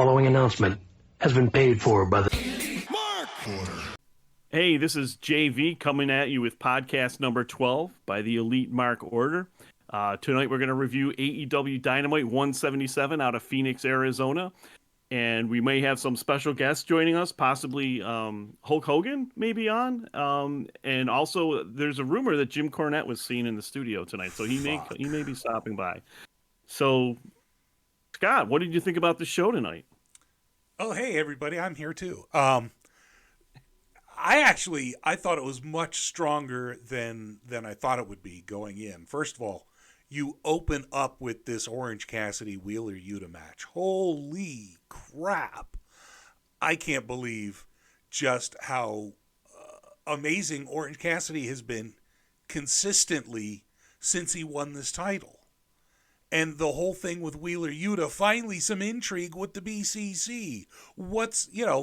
following announcement has been paid for by the Mark! Hey, this is JayV coming at you with podcast number 12 by the Elite Mark Order. Tonight we're going to review AEW Dynamite 177 out of Phoenix, Arizona. And we may have some special guests joining us, possibly Hulk Hogan may be on. And also there's a rumor that Jim Cornette was seen in the studio tonight, so he may be stopping by. So, Scott, what did you think about the show tonight? Oh, hey, everybody. I'm here, too. I thought it was much stronger than I thought it would be going in. First of all, you open up with this Orange Cassidy Wheeler Yuta match. Holy crap. I can't believe just how amazing Orange Cassidy has been consistently since he won this title. And the whole thing with Wheeler Yuta, finally some intrigue with the BCC.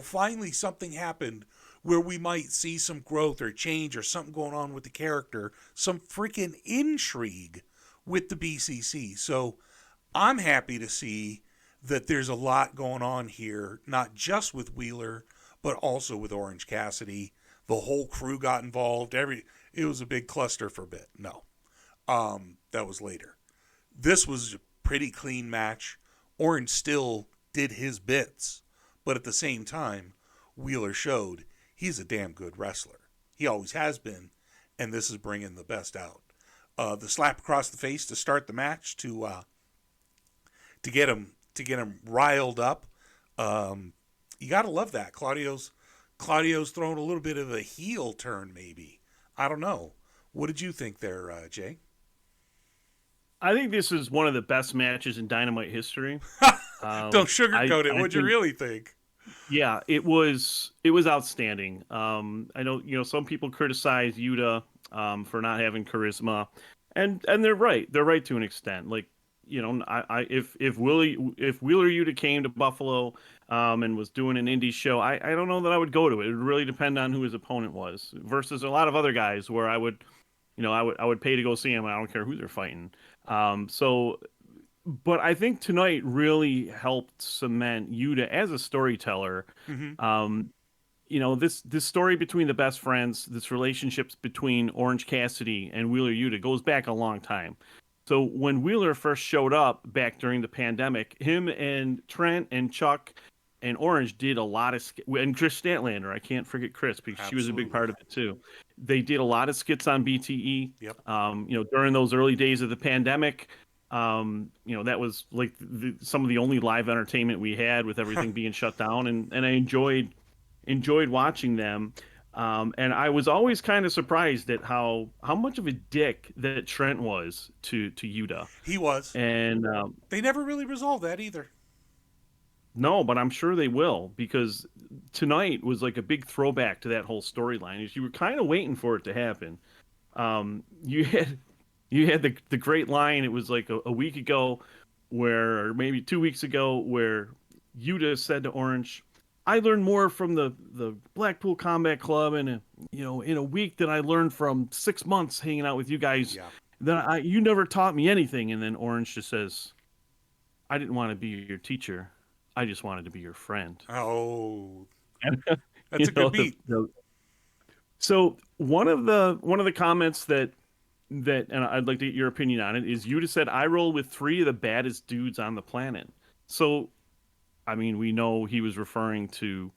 Finally something happened where we might see some growth or change or something going on with the character, some freaking intrigue with the BCC. So I'm happy to see that there's a lot going on here, not just with Wheeler, but also with Orange Cassidy. The whole crew got involved. It was a big cluster for a bit. No, that was later. This was a pretty clean match. Orange still did his bits, but at the same time, Wheeler showed he's a damn good wrestler. He always has been, and this is bringing the best out. The slap across the face to start the match to get him riled up. You gotta love that. Claudio's throwing a little bit of a heel turn, maybe. I don't know. What did you think there, Jay? I think this is one of the best matches in Dynamite history. Don't sugarcoat it. What'd you really think? Yeah, it was outstanding. I know, some people criticize Yuta for not having charisma, and they're right. They're right to an extent. Like, if Wheeler Yuta came to Buffalo and was doing an indie show, I don't know that I would go to it. It would really depend on who his opponent was. Versus a lot of other guys where I would pay to go see him. I don't care who they're fighting. But I think tonight really helped cement Yuta as a storyteller. Mm-hmm. This story between the best friends, this relationships between Orange Cassidy and Wheeler Yuta goes back a long time. So when Wheeler first showed up back during the pandemic, him and Trent and Chuck and Orange did a lot of and Chris Statlander. I can't forget Chris because She was a big part of it too. They did a lot of skits on BTE. Yep. During those early days of the pandemic. That was like some of the only live entertainment we had with everything being shut down, and I enjoyed watching them. And I was always kind of surprised at how much of a dick that Trent was to Yuta. He was, and they never really resolved that either. No, but I'm sure they will, because tonight was like a big throwback to that whole storyline. You were kind of waiting for it to happen. You had the great line. It was like a week ago, or maybe 2 weeks ago, where Yuta said to Orange, "I learned more from the Blackpool Combat Club in a week than I learned from 6 months hanging out with you guys. Yeah. You never taught me anything." And then Orange just says, "I didn't want to be your teacher. I just wanted to be your friend." Oh, that's a good beat. So one of the comments that, and I'd like to get your opinion on it, is Yuta said, "I roll with 3 of the baddest dudes on the planet." So, I mean, we know he was referring to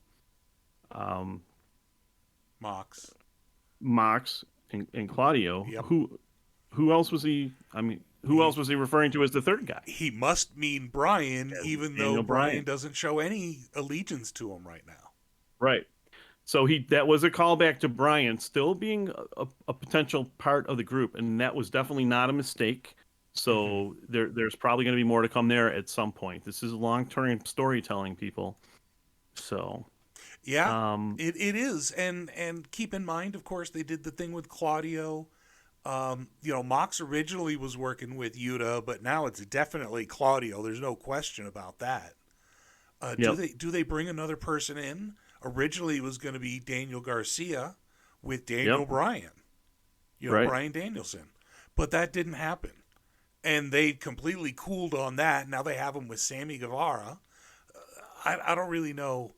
Mox and Claudio. Yep. Who else was he? I mean, who else was he referring to as the third guy? He must mean Brian, even though Brian doesn't show any allegiance to him right now. Right. So that was a callback to Brian still being a potential part of the group, and that was definitely not a mistake. So there's probably going to be more to come there at some point. This is long-term storytelling, people. So yeah, it is, and keep in mind, of course, they did the thing with Claudio. Mox originally was working with Yuta, but now it's definitely Claudio. There's no question about that. Yep. Do they bring another person in? Originally, it was going to be Daniel Garcia with Daniel Bryan, right. Bryan Danielson, but that didn't happen, and they completely cooled on that. Now they have him with Sammy Guevara. I don't really know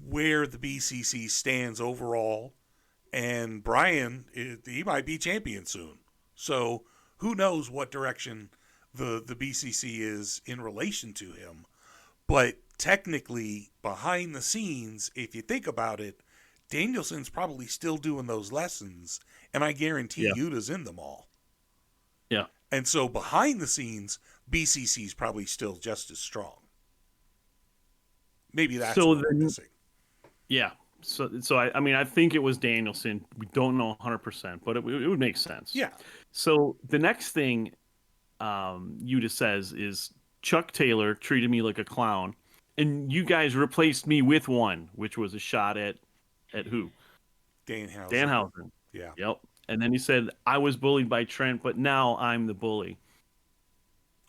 where the BCC stands overall. And Brian, he might be champion soon. So who knows what direction the BCC is in relation to him. But technically, behind the scenes, if you think about it, Danielson's probably still doing those lessons. And I guarantee Yuta's in them all. Yeah. And so behind the scenes, BCC's probably still just as strong. Maybe that's what we're missing. Yeah. So I think it was Danielson. We don't know 100%, but it would make sense. Yeah. So the next thing Yuta says is Chuck Taylor treated me like a clown, and you guys replaced me with one, which was a shot at who? Danhausen. Yeah. Yep. And then he said, I was bullied by Trent, but now I'm the bully.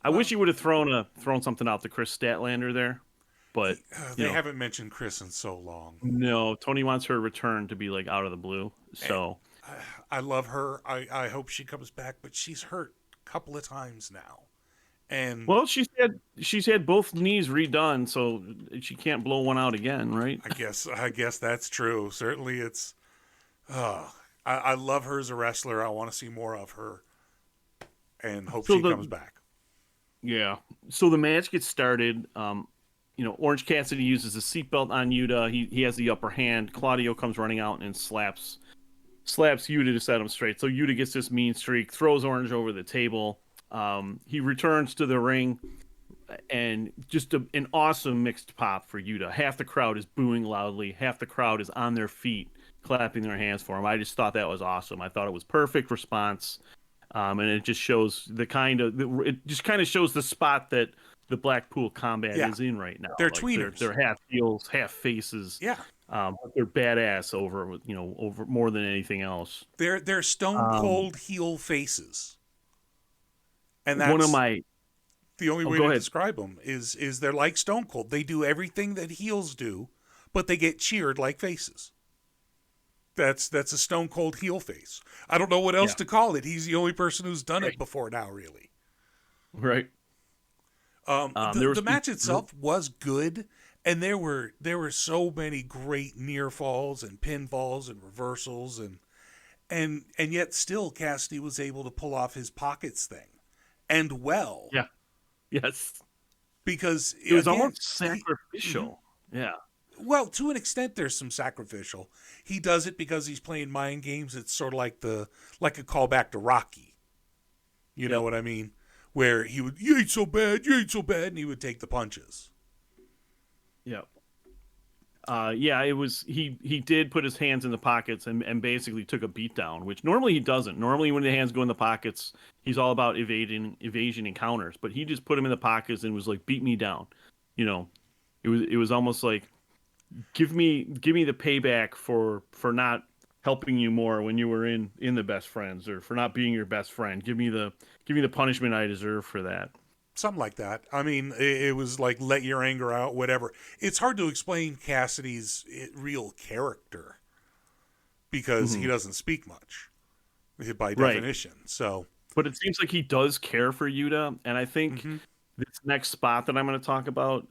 I wish he would have thrown something out to Chris Statlander there. But they haven't mentioned Chris in so long. No, Tony wants her return to be like out of the blue. So I love her. I hope she comes back, but she's hurt a couple of times now. And well, she's had both knees redone, so she can't blow one out again, right? I guess that's true. Certainly, it's. I love her as a wrestler. I want to see more of her, and hope she comes back. Yeah. So the match gets started. Orange Cassidy uses the seatbelt on Yuta. He has the upper hand. Claudio comes running out and slaps Yuta to set him straight. So Yuta gets this mean streak, throws Orange over the table. He returns to the ring, and just an awesome mixed pop for Yuta. Half the crowd is booing loudly. Half the crowd is on their feet, clapping their hands for him. I just thought that was awesome. I thought it was perfect response. And it just shows it just kind of shows the spot that the Blackpool Combat is in right now. They're tweeners. They're half heels, half faces. Yeah. They're badass over more than anything else. They're stone cold heel faces. And that's one of my the only way to describe them is they're like Stone Cold. They do everything that heels do, but they get cheered like faces. That's a Stone Cold heel face. I don't know what else to call it. He's the only person who's done it before now, really. Right. The match itself was good, and there were so many great near falls and pinfalls and reversals, and yet still Cassidy was able to pull off his pockets thing, and well. Yeah. Yes. Because it was almost sacrificial. Yeah. Well, to an extent, there's some sacrificial. He does it because he's playing mind games. It's sort of like a callback to Rocky. You know what I mean? Where he would, you ain't so bad, and he would take the punches. Yep. It was he did put his hands in the pockets and basically took a beat down, which normally he doesn't. Normally when the hands go in the pockets, he's all about evasion and counters, but he just put him in the pockets and was like, beat me down. It was almost like, give me the payback for not helping you more when you were in the best friends, or for not being your best friend. Give me the punishment I deserve for that. Something like that. I mean, it was like, let your anger out, whatever. It's hard to explain Cassidy's real character because he doesn't speak much by definition. Right. So, but it seems like he does care for Yuta, and I think this next spot that I'm going to talk about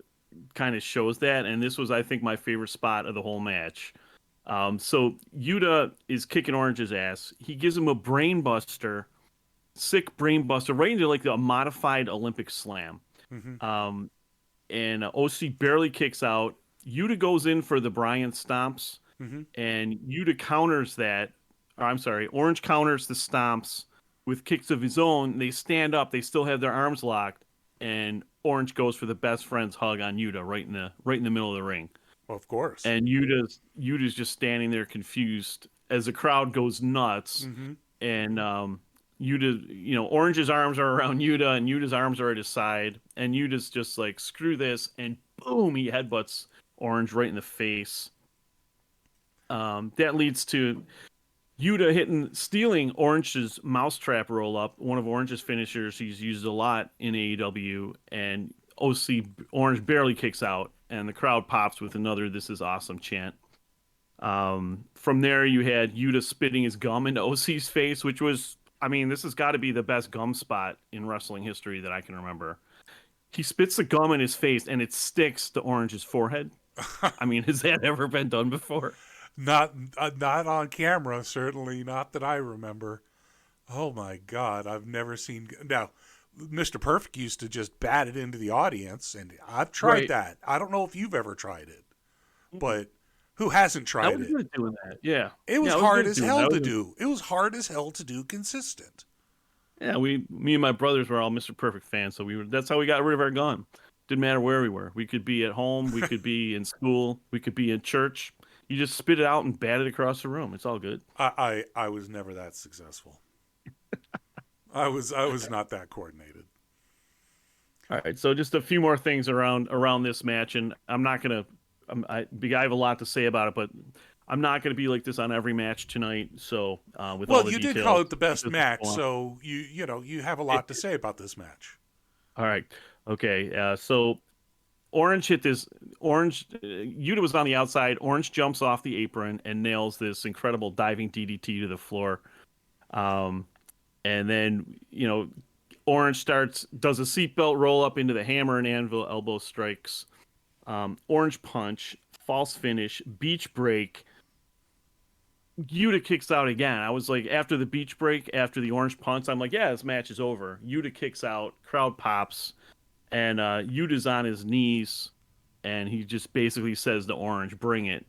kind of shows that. And this was, I think, my favorite spot of the whole match. So Yuta is kicking Orange's ass. He gives him a brain buster. Sick brain buster right into like a modified Olympic slam. And OC barely kicks out. Yuta goes in for the Brian stomps, and Yuta counters that. Orange counters the stomps with kicks of his own. They stand up. They still have their arms locked, and Orange goes for the best friend's hug on Yuta right in the middle of the ring. Well, of course. And Yuta's just standing there confused as the crowd goes nuts, and Yuta, Orange's arms are around Yuta, and Yuta's arms are at his side, and Yuta's just like, screw this, and boom, he headbutts Orange right in the face. That leads to Yuta stealing Orange's mousetrap roll up, one of Orange's finishers he's used a lot in AEW, and Orange barely kicks out, and the crowd pops with another "This is awesome" chant. From there, you had Yuta spitting his gum into OC's face, which was, this has got to be the best gum spot in wrestling history that I can remember. He spits the gum in his face and it sticks to Orange's forehead. I mean, has that ever been done before? Not on camera, certainly not that I remember. Oh my God, I've never seen. Now, Mr. Perfect used to just bat it into the audience, and I've tried that. I don't know if you've ever tried it, but who hasn't tried it? I was good at doing that. Yeah, it was hard as hell to do. It was hard as hell to do consistent. Yeah, me and my brothers were all Mr. Perfect fans, so that's how we got rid of our gun. Didn't matter where we were. We could be at home, we could be in school, we could be in church. You just spit it out and bat it across the room. It's all good. I was never that successful. I was not that coordinated. All right, so just a few more things around this match, and I'm not gonna. I have a lot to say about it, but I'm not gonna be like this on every match tonight. So with all the you details, did call it the best match, so you have a lot to say about this match. All right, okay. So Orange hit this. Yuta was on the outside. Orange jumps off the apron and nails this incredible diving DDT to the floor. And then, Orange does a seatbelt roll up into the hammer and anvil elbow strikes. Orange punch, false finish, beach break. Yuta kicks out again. I was like, after the beach break, after the orange punch, I'm like, yeah, this match is over. Yuta kicks out, crowd pops, and Yuta's on his knees, and he just basically says to Orange, bring it.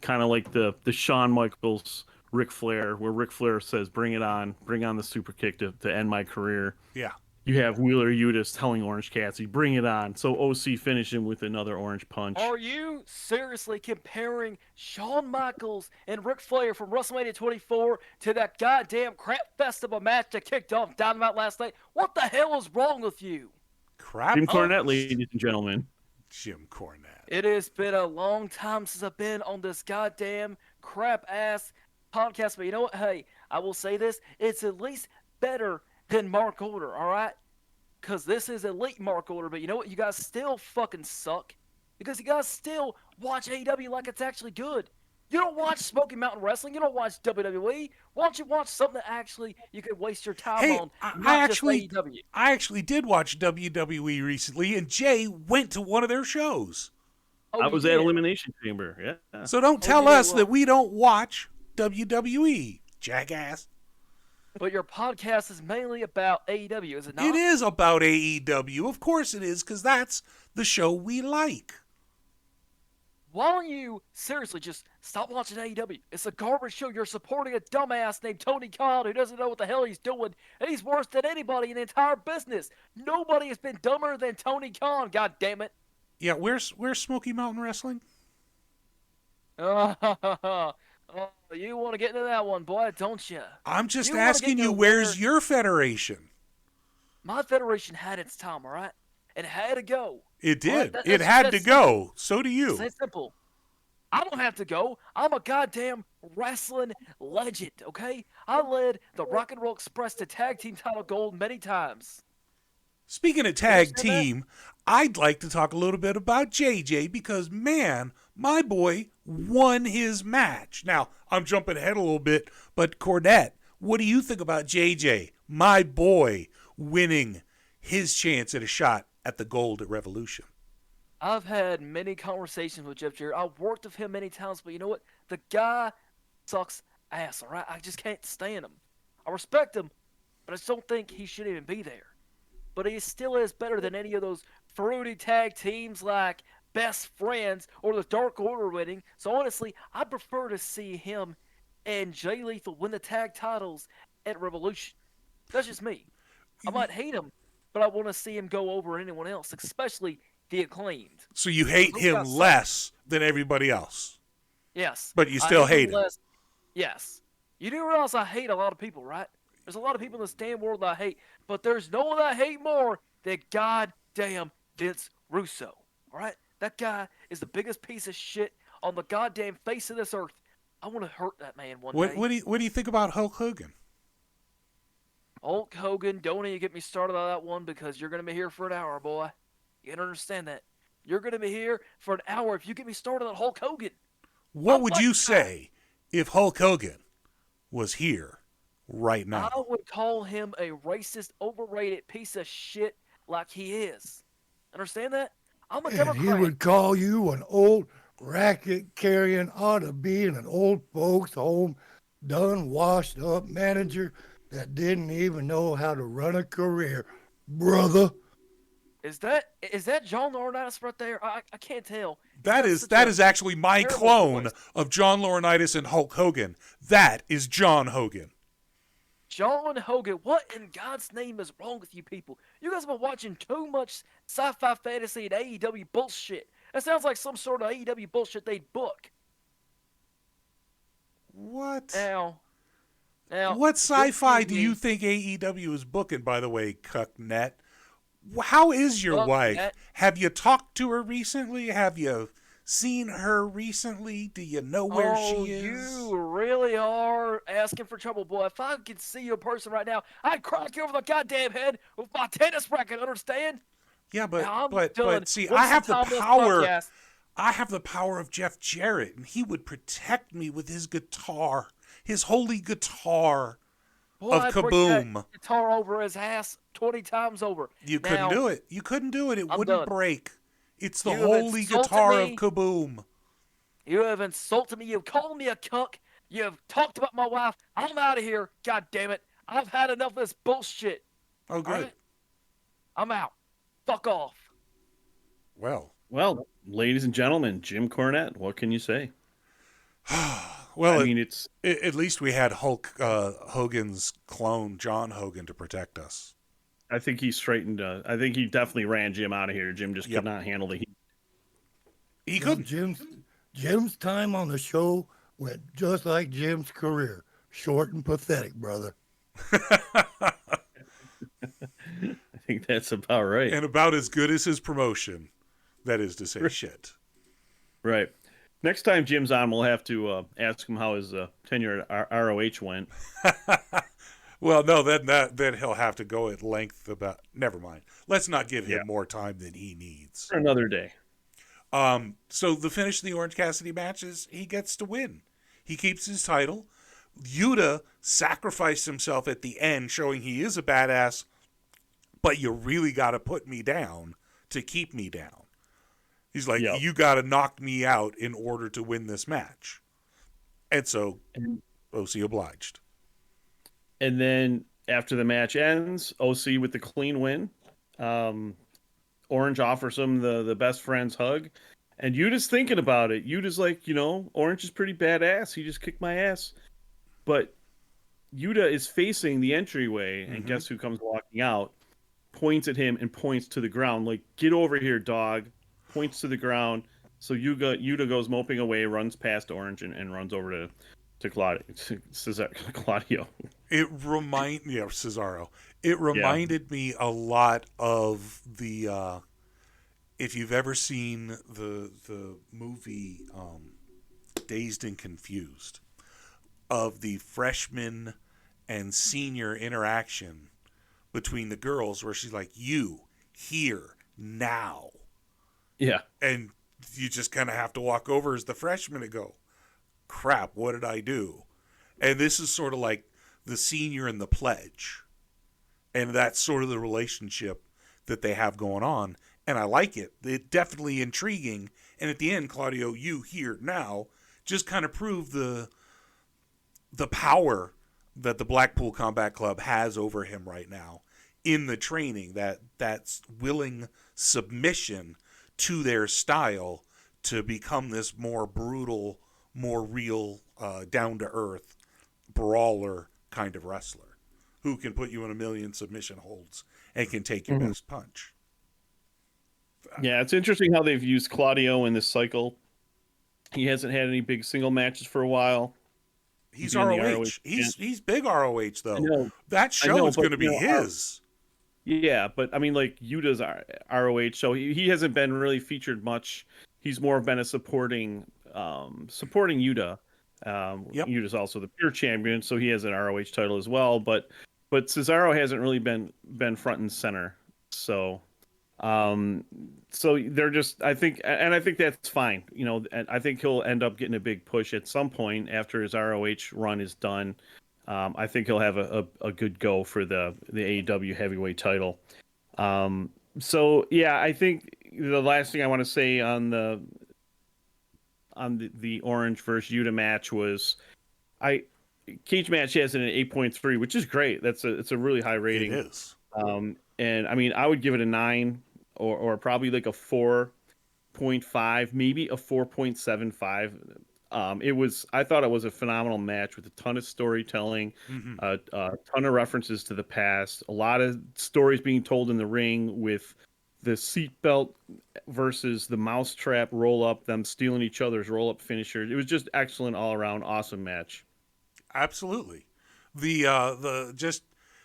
Kind of like the Shawn Michaels Ric Flair, where Ric Flair says, bring on the super kick to end my career. Yeah. You have Wheeler Yuta telling Orange Cassidy, bring it on. So OC finished him with another orange punch. Are you seriously comparing Shawn Michaels and Ric Flair from WrestleMania 24 to that goddamn crap fest of a match that kicked off Dynamite last night? What the hell is wrong with you? Crap. Jim Cornette, ladies and gentlemen. Jim Cornette. It has been a long time since I've been on this goddamn crap-ass podcast, but you know what? Hey, I will say this. It's at least better than Mark Order, all right? Because this is elite Mark Order, but you know what? You guys still fucking suck. Because you guys still watch AEW like it's actually good. You don't watch Smoky Mountain Wrestling. You don't watch WWE. Why don't you watch something that actually you could waste your time on, not just AEW? I actually did watch WWE recently, and Jay went to one of their shows. I was at Elimination Chamber, yeah. So don't tell us that we don't watch WWE, jackass. But your podcast is mainly about AEW, is it not? It is about AEW. Of course it is, because that's the show we like. Why don't you seriously just stop watching AEW? It's a garbage show. You're supporting a dumbass named Tony Khan who doesn't know what the hell he's doing, and he's worse than anybody in the entire business. Nobody has been dumber than Tony Khan, god damn it. Yeah, where's Smoky Mountain Wrestling? Oh, you want to get into that one, boy, don't you? I'm just asking you, where's your federation? My federation had its time, all right? It had to go. It did. It had to go. So do you. It's simple. I don't have to go. I'm a goddamn wrestling legend, okay? I led the Rock and Roll Express to tag team title gold many times. Speaking of tag team, I'd like to talk a little bit about JJ because, man, my boy won his match. Now, I'm jumping ahead a little bit, but Cornette, what do you think about JJ, my boy, winning his chance at a shot at the gold at Revolution? I've had many conversations with Jeff Jarrett. I've worked with him many times, but you know what? The guy sucks ass, all right? I just can't stand him. I respect him, but I just don't think he should even be there. But he still is better than any of those fruity tag teams like Best Friends or the Dark Order winning. So honestly, I prefer to see him and Jay Lethal win the tag titles at Revolution. That's just me. I might hate him, but I want to see him go over anyone else, especially the Acclaimed. So you hate him less than everybody else? Yes. But you still hate him? Yes. You do realize I hate a lot of people, right? There's a lot of people in the stand world that I hate, but there's no one that I hate more than goddamn Vince Russo. All right? That guy is the biggest piece of shit on the goddamn face of this earth. I want to hurt that man one day. What do you think about Hulk Hogan? Hulk Hogan, don't even get me started on that one because you're going to be here for an hour, boy. You gotta understand that. You're going to be here for an hour if you get me started on Hulk Hogan. What would you say if Hulk Hogan was here right now? I would call him a racist, overrated piece of shit like he is. Understand that? I'm a And Democrat. he would call you an old racket carrying, ought to be in an old folks home, done washed up manager that didn't even know how to run a career, brother. Is that John Laurinaitis right there? I can't tell. That He's is got that such is a actually my terrible clone voice. of John Laurinaitis and Hulk Hogan. That is John Hogan. John Hogan. What in God's name is wrong with you people? You guys have been watching too much sci-fi fantasy and AEW bullshit. That sounds like some sort of AEW bullshit they'd book. What? Now, What sci-fi this do you evening- think AEW is booking, by the way, Cucknet? How is your wife? Cucknet? Have you talked to her recently? Have you seen her recently? Do you know where she is? You really are asking for trouble, boy. If I could see you in person right now, I'd crack you over the goddamn head with my tennis racket, understand? Yeah, Now, I'm but done. see, What's I have the time of this power. podcast? I have the power of Jeff Jarrett, and he would protect me with his guitar, his holy guitar Boy, of I'd break Kaboom. that guitar over his ass 20 times over. You Now, couldn't do it. You couldn't do it. It I'm wouldn't done. break. It's the You have holy insulted guitar me. of Kaboom. You have insulted me. You've called me a cuck. You have talked about my wife. I'm out of here. God damn it. I've had enough of this bullshit. Oh, good. All right? I'm out. Fuck off. Well, Well, ladies and gentlemen, Jim Cornette. What can you say? well. I mean, it's At least we had Hulk Hogan's clone, John Hogan, to protect us. I think he straightened. I think he definitely ran Jim out of here. Jim just Yep. could not handle the heat. He Well, couldn't. Jim's time on the show went just like Jim's career. Short and pathetic, brother. I think that's about right. And about as good as his promotion. That is to say, shit. Right. Next time Jim's on, we'll have to ask him how his tenure at ROH went. Well, no, then he'll have to go at length about. Never mind. Let's not give him Yeah. more time than he needs. For another day. So the finish of the Orange Cassidy match is he gets to win. He keeps his title. Yuta sacrificed himself at the end, showing he is a badass, but you really got to put me down to keep me down. He's like, Yep. you got to knock me out in order to win this match. And so OC obliged. And then after the match ends, OC with the clean win. Orange offers him the best friend's hug. And Yuta's thinking about it. Yuta's like, Orange is pretty badass. He just kicked my ass. But Yuta is facing the entryway, and guess who comes walking out? Points at him and points to the ground. Like, get over here, dog. Points to the ground. So Yuta goes moping away, runs past Orange, and runs over to Claudio. Cesaro. It reminded me a lot of the if you've ever seen the movie Dazed and Confused, of the freshman and senior interaction between the girls, where she's like, you here now, Yeah. and you just kind of have to walk over as the freshman and go, crap, what did I do? And this is sort of like the senior and the pledge. And that's sort of the relationship that they have going on. And I like it. It's definitely intriguing. And at the end, Claudio, you here now, just kind of prove the power that the Blackpool Combat Club has over him right now in the training, that's willing submission to their style to become this more brutal, more real, down-to-earth brawler kind of wrestler who can put you in a million submission holds and can take your best punch. Yeah, it's interesting how they've used Claudio in this cycle. He hasn't had any big single matches for a while. He's Being the ROH. ROH He's big ROH though. know. That show is but, going to be his. Yeah, but I mean, like Yuta's ROH, so he hasn't been really featured much. He's more been a supporting Yuta. Yep. Yuta's also the pure champion, so he has an ROH title as well. But Cesaro hasn't really been front and center. So they're just, I think that's fine. And I think he'll end up getting a big push at some point after his ROH run is done. I think he'll have a good go for the AEW heavyweight title. So yeah, I think the last thing I want to say on the Orange versus Yuta match was I Cage Match has it an 8.3, which is great. It's a really high It rating. is. And I mean, I would give it a 9 or probably like a 4.5, maybe a 4.75. I thought it was a phenomenal match with a ton of storytelling, Hmm. a ton of references to the past, a lot of stories being told in the ring with the seatbelt versus the mousetrap roll up, them stealing each other's roll up finishers. It was just excellent all around, awesome match. Absolutely. The just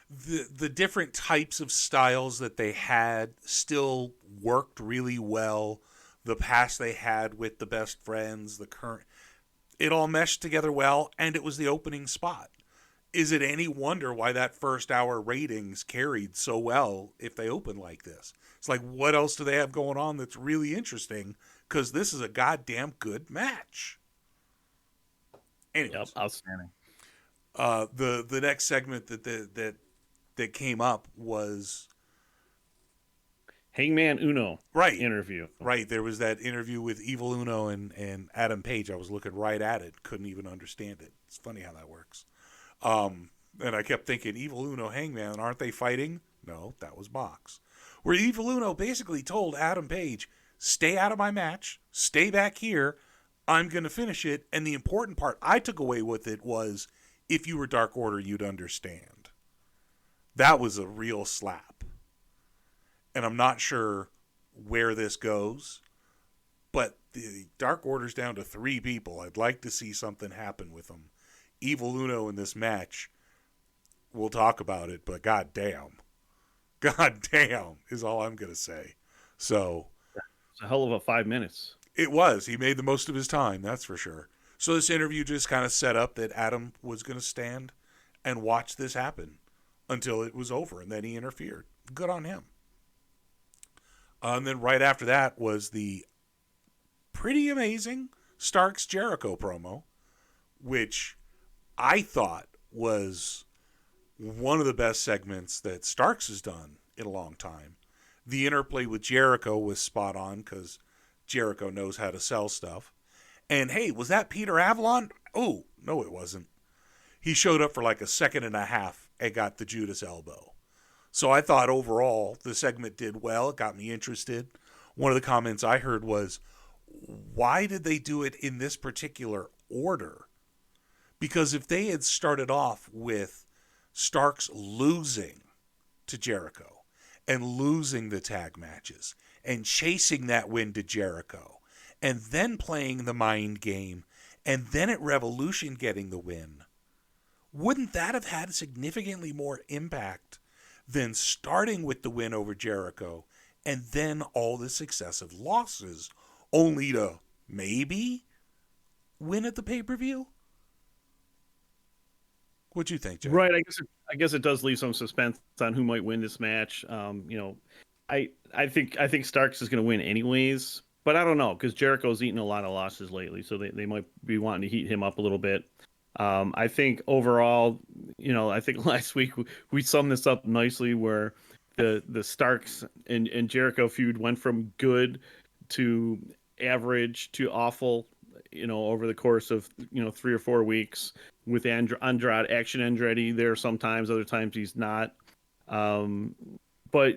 the different types of styles that they had still worked really well. The past they had with the best friends, the current, it all meshed together well, and it was the opening spot. Is it any wonder why that first hour ratings carried so well if they open like this? It's like, what else do they have going on that's really interesting? Because this is a goddamn good match. Yep, Anyways, outstanding. the next segment that came up was Hangman Uno right. interview. Right, there was that interview with Evil Uno and Adam Page. I was looking right at it, couldn't even understand it. It's funny how that works. And I kept thinking, Evil Uno, Hangman, aren't they fighting? No, that was Mox. Where Evil Uno basically told Adam Page, stay out of my match, stay back here, I'm going to finish it. And the important part I took away with it was, if you were Dark Order, you'd understand. That was a real slap. And I'm not sure where this goes, but the Dark Order's down to 3 people. I'd like to see something happen with them. Evil Uno in this match, we'll talk about it, but goddamn is all I'm going to say. So It's a hell of a 5 minutes. it was. He made the most of his time, that's for sure. So this interview just kind of set up that Adam was going to stand and watch this happen until it was over, and then he interfered. Good on him. And then right after that was the pretty amazing Starks Jericho promo, which I thought was one of the best segments that Starks has done in a long time. The interplay with Jericho was spot on because Jericho knows how to sell stuff. And hey, was that Peter Avalon? Oh, no, it wasn't. He showed up for like a second and a half and got the Judas elbow. So I thought overall the segment did well. It got me interested. One of the comments I heard was, why did they do it in this particular order? Because if they had started off with Starks losing to Jericho and losing the tag matches and chasing that win to Jericho and then playing the mind game and then at Revolution getting the win, wouldn't that have had significantly more impact than starting with the win over Jericho and then all the successive losses only to maybe win at the pay-per-view? What'd you think, Jay? Right. I guess it does leave some suspense on who might win this match. I think Starks is going to win anyways, but I don't know because Jericho's eaten a lot of losses lately, so they might be wanting to heat him up a little bit. I think overall, I think last week we summed this up nicely where the Starks and Jericho feud went from good to average to awful, over the course of 3 or 4 weeks with Andrade, Action Andretti there sometimes, other times he's not. But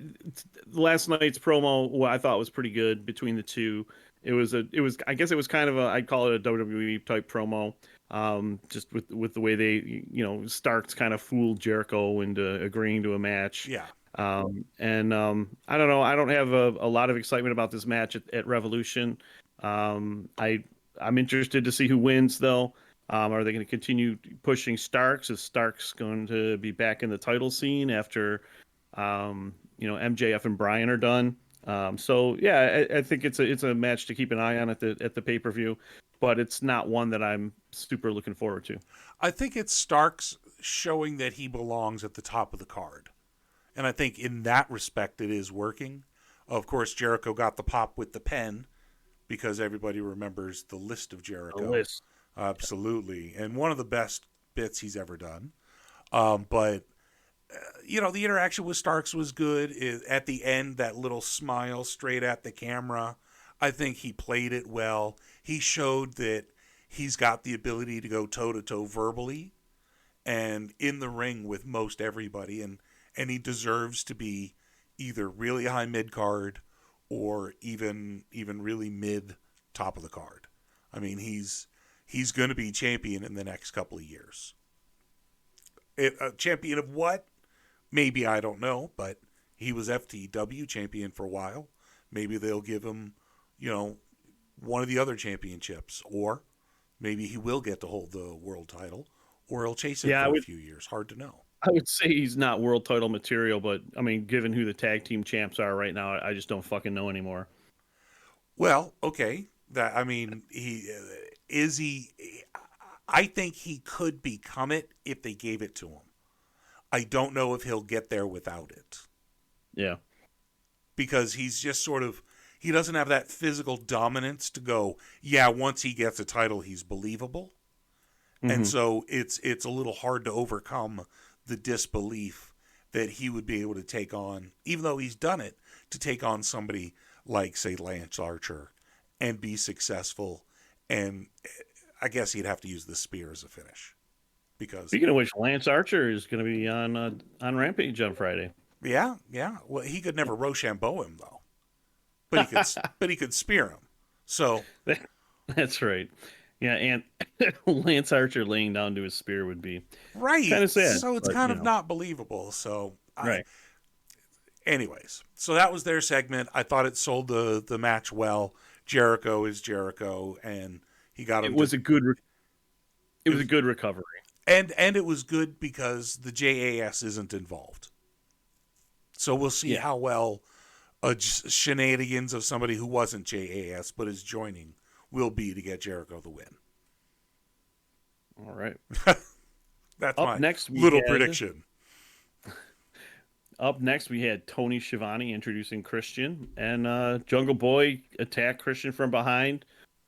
last night's promo, I thought was pretty good between the two. I guess it was kind of I'd call it a WWE type promo. Just with the way they, Starks kind of fooled Jericho into agreeing to a match. Yeah. I don't know. I don't have a lot of excitement about this match at Revolution. I'm interested to see who wins though. Are they going to continue pushing Starks? Is Starks going to be back in the title scene after, MJF and Bryan are done? So yeah, I think it's a match to keep an eye on at the pay-per-view, but it's not one that I'm super looking forward to. I think it's Starks showing that he belongs at the top of the card. And I think in that respect it is working. Of course, Jericho got the pop with the pen because everybody remembers the list of Jericho. The list. Absolutely. And one of the best bits he's ever done. But the interaction with Starks was good. At the end, that little smile straight at the camera, I think he played it well. He showed that he's got the ability to go toe-to-toe verbally and in the ring with most everybody, and he deserves to be either really high mid-card or even really mid top of the card. I mean, he's going to be champion in the next couple of years. A champion of what? Maybe, I don't know, but he was FTW champion for a while. Maybe they'll give him, one of the other championships, or maybe he will get to hold the world title, or he'll chase it for a few years. Hard to know. I would say he's not world title material, but I mean, given who the tag team champs are right now, I just don't fucking know anymore. Well, okay. I think he could become it if they gave it to him. I don't know if he'll get there without it. Yeah. Because he's just he doesn't have that physical dominance to go, once he gets a title, he's believable. Mm-hmm. And so it's a little hard to overcome the disbelief that he would be able to take on, even though he's done it, to take on somebody like, say, Lance Archer and be successful. And I guess he'd have to use the spear as a finish. Because speaking of which, Lance Archer is going to be on Rampage on Friday. Yeah. Well, he could never Rochambeau him though, but he could spear him. So that's right. Yeah, and Lance Archer laying down to his spear would be right. Kind of sad. So it's kind of not believable. So right. Anyways, so that was their segment. I thought it sold the match well. Jericho is Jericho, and he got him. It was a good recovery. And it was good because the JAS isn't involved. So we'll see how well shenanigans of somebody who wasn't JAS but is joining will be to get Jericho the win. All right. That's my little prediction. Up next, we had Tony Schiavone introducing Christian, and Jungle Boy attacked Christian from behind.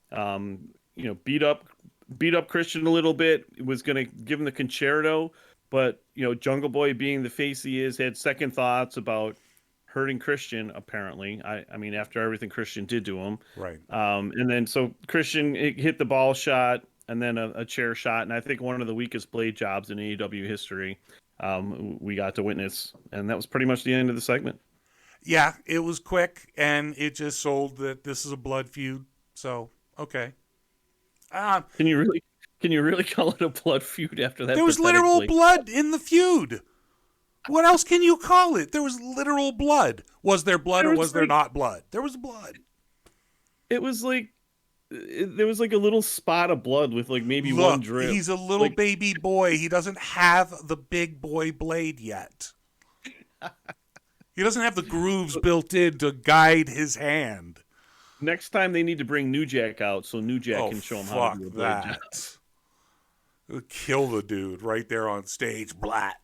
Beat up Christian a little bit. Was going to give him the concerto, but Jungle Boy, being the face he is, had second thoughts about hurting Christian. Apparently, I mean, after everything Christian did to him, right? And then so Christian hit the ball shot and then a chair shot, and I think one of the weakest blade jobs in AEW history. We got to witness, and that was pretty much the end of the segment. Yeah, it was quick, and it just sold that this is a blood feud. So okay. Can you really call it a blood feud after that? There was literal blood in the feud. What else can you call it? There was literal blood. Was there blood or was there not blood? There was blood. It was like there was like a little spot of blood with like maybe one drip. He's a little baby boy. He doesn't have the big boy blade yet. He doesn't have the grooves built in to guide his hand. Next time they need to bring New Jack out so New Jack can show him how to do a blade job. Kill the dude right there on stage. Blat.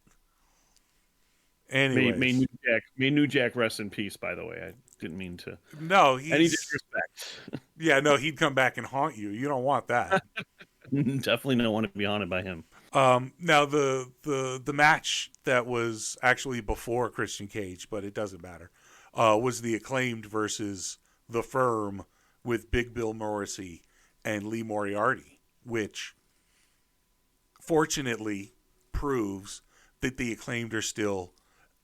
Anyways. May New Jack rest in peace, by the way. I didn't mean to. No, any disrespect. Yeah, no, he'd come back and haunt you. You don't want that. Definitely don't want to be haunted by him. Now the match that was actually before Christian Cage, but it doesn't matter, was the Acclaimed versus The Firm with Big Bill Morrissey and Lee Moriarty, which fortunately proves that the Acclaimed are still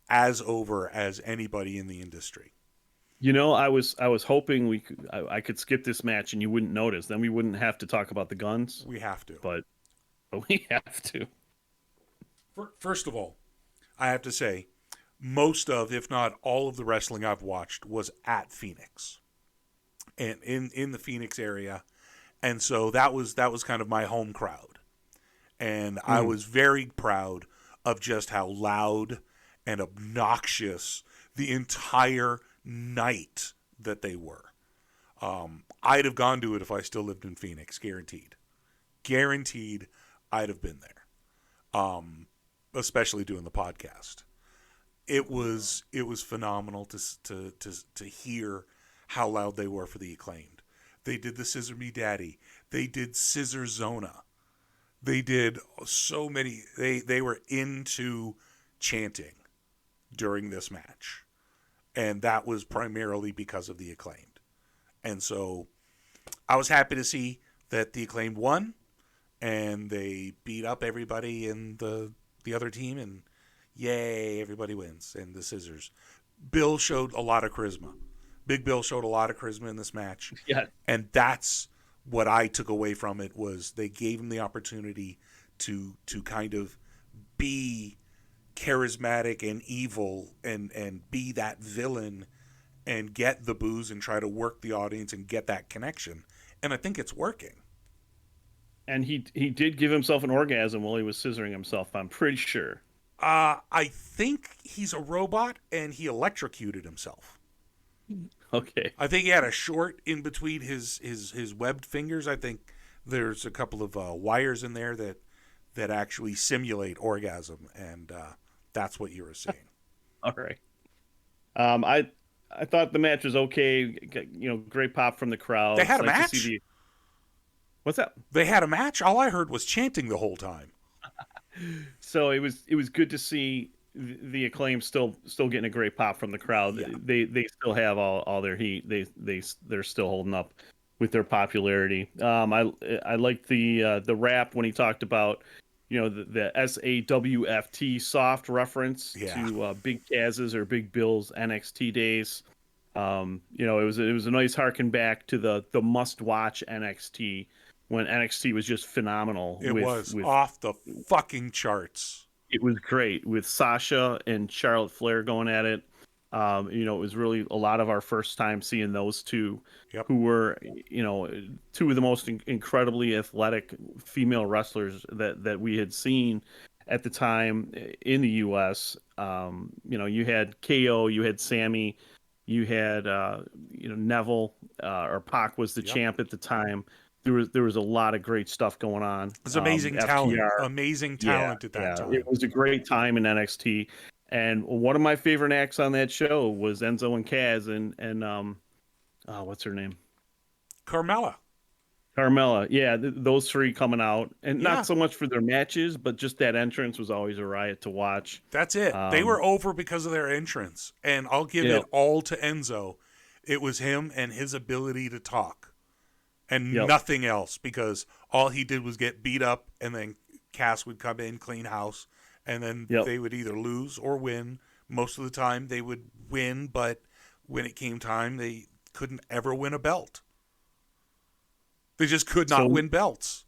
as over as anybody in the industry. I was hoping I could skip this match and you wouldn't notice. Then we wouldn't have to talk about the guns. We have to. But we have to. First of all, I have to say, most of, if not all of the wrestling I've watched was at Phoenix. And in the Phoenix area. And so that was kind of my home crowd. And I was very proud of just how loud and obnoxious the entire night that they were. I'd have gone to it if I still lived in Phoenix, guaranteed. Guaranteed I'd have been there. Especially doing the podcast. It was phenomenal to hear how loud they were for the Acclaimed. They did the Scissor Me Daddy. They did Scissor Zona. They did so many. They were into chanting during this match. And that was primarily because of the Acclaimed. And so I was happy to see that the Acclaimed won, and they beat up everybody in the other team, and yay, everybody wins. And the Scissors. Bill showed a lot of charisma. Big Bill showed a lot of charisma in this match. Yeah. And that's what I took away from it, was they gave him the opportunity to kind of be charismatic and evil and be that villain and get the boos and try to work the audience and get that connection. And I think it's working. And he did give himself an orgasm while he was scissoring himself, I'm pretty sure. I think he's a robot and he electrocuted himself. Okay. I think he had a short in between his webbed fingers. I think there's a couple of wires in there that actually simulate orgasm, and that's what you were seeing. All right. I thought the match was okay. Great pop from the crowd. They had a Nice match? to see What's that? They had a match? All I heard was chanting the whole time. So it was good to see the Acclaim still getting a great pop from the crowd. Yeah. They still have all their heat. They're still holding up with their popularity. I liked the rap when he talked about the SAWFT soft reference to Big Kaz's or Big Bill's NXT days. It was a nice harken back to the must watch NXT when NXT was just phenomenal. It was off the fucking charts. It was great with Sasha and Charlotte Flair going at it. It was really a lot of our first time seeing those two, who were, two of the most incredibly athletic female wrestlers that we had seen at the time in the U.S. You had KO, you had Sammy, you had Neville, or Pac was the champ at the time. There was a lot of great stuff going on. It was amazing talent. Amazing talent at that time. It was a great time in NXT. And one of my favorite acts on that show was Enzo and Kaz and what's her name? Carmella. Yeah, those three coming out. And not so much for their matches, but just that entrance was always a riot to watch. That's it. They were over because of their entrance. And I'll give it all to Enzo. It was him and his ability to talk. And nothing else, because all he did was get beat up, and then Cass would come in, clean house, and then they would either lose or win. Most of the time they would win, but when it came time, they couldn't ever win a belt. They just could not win belts.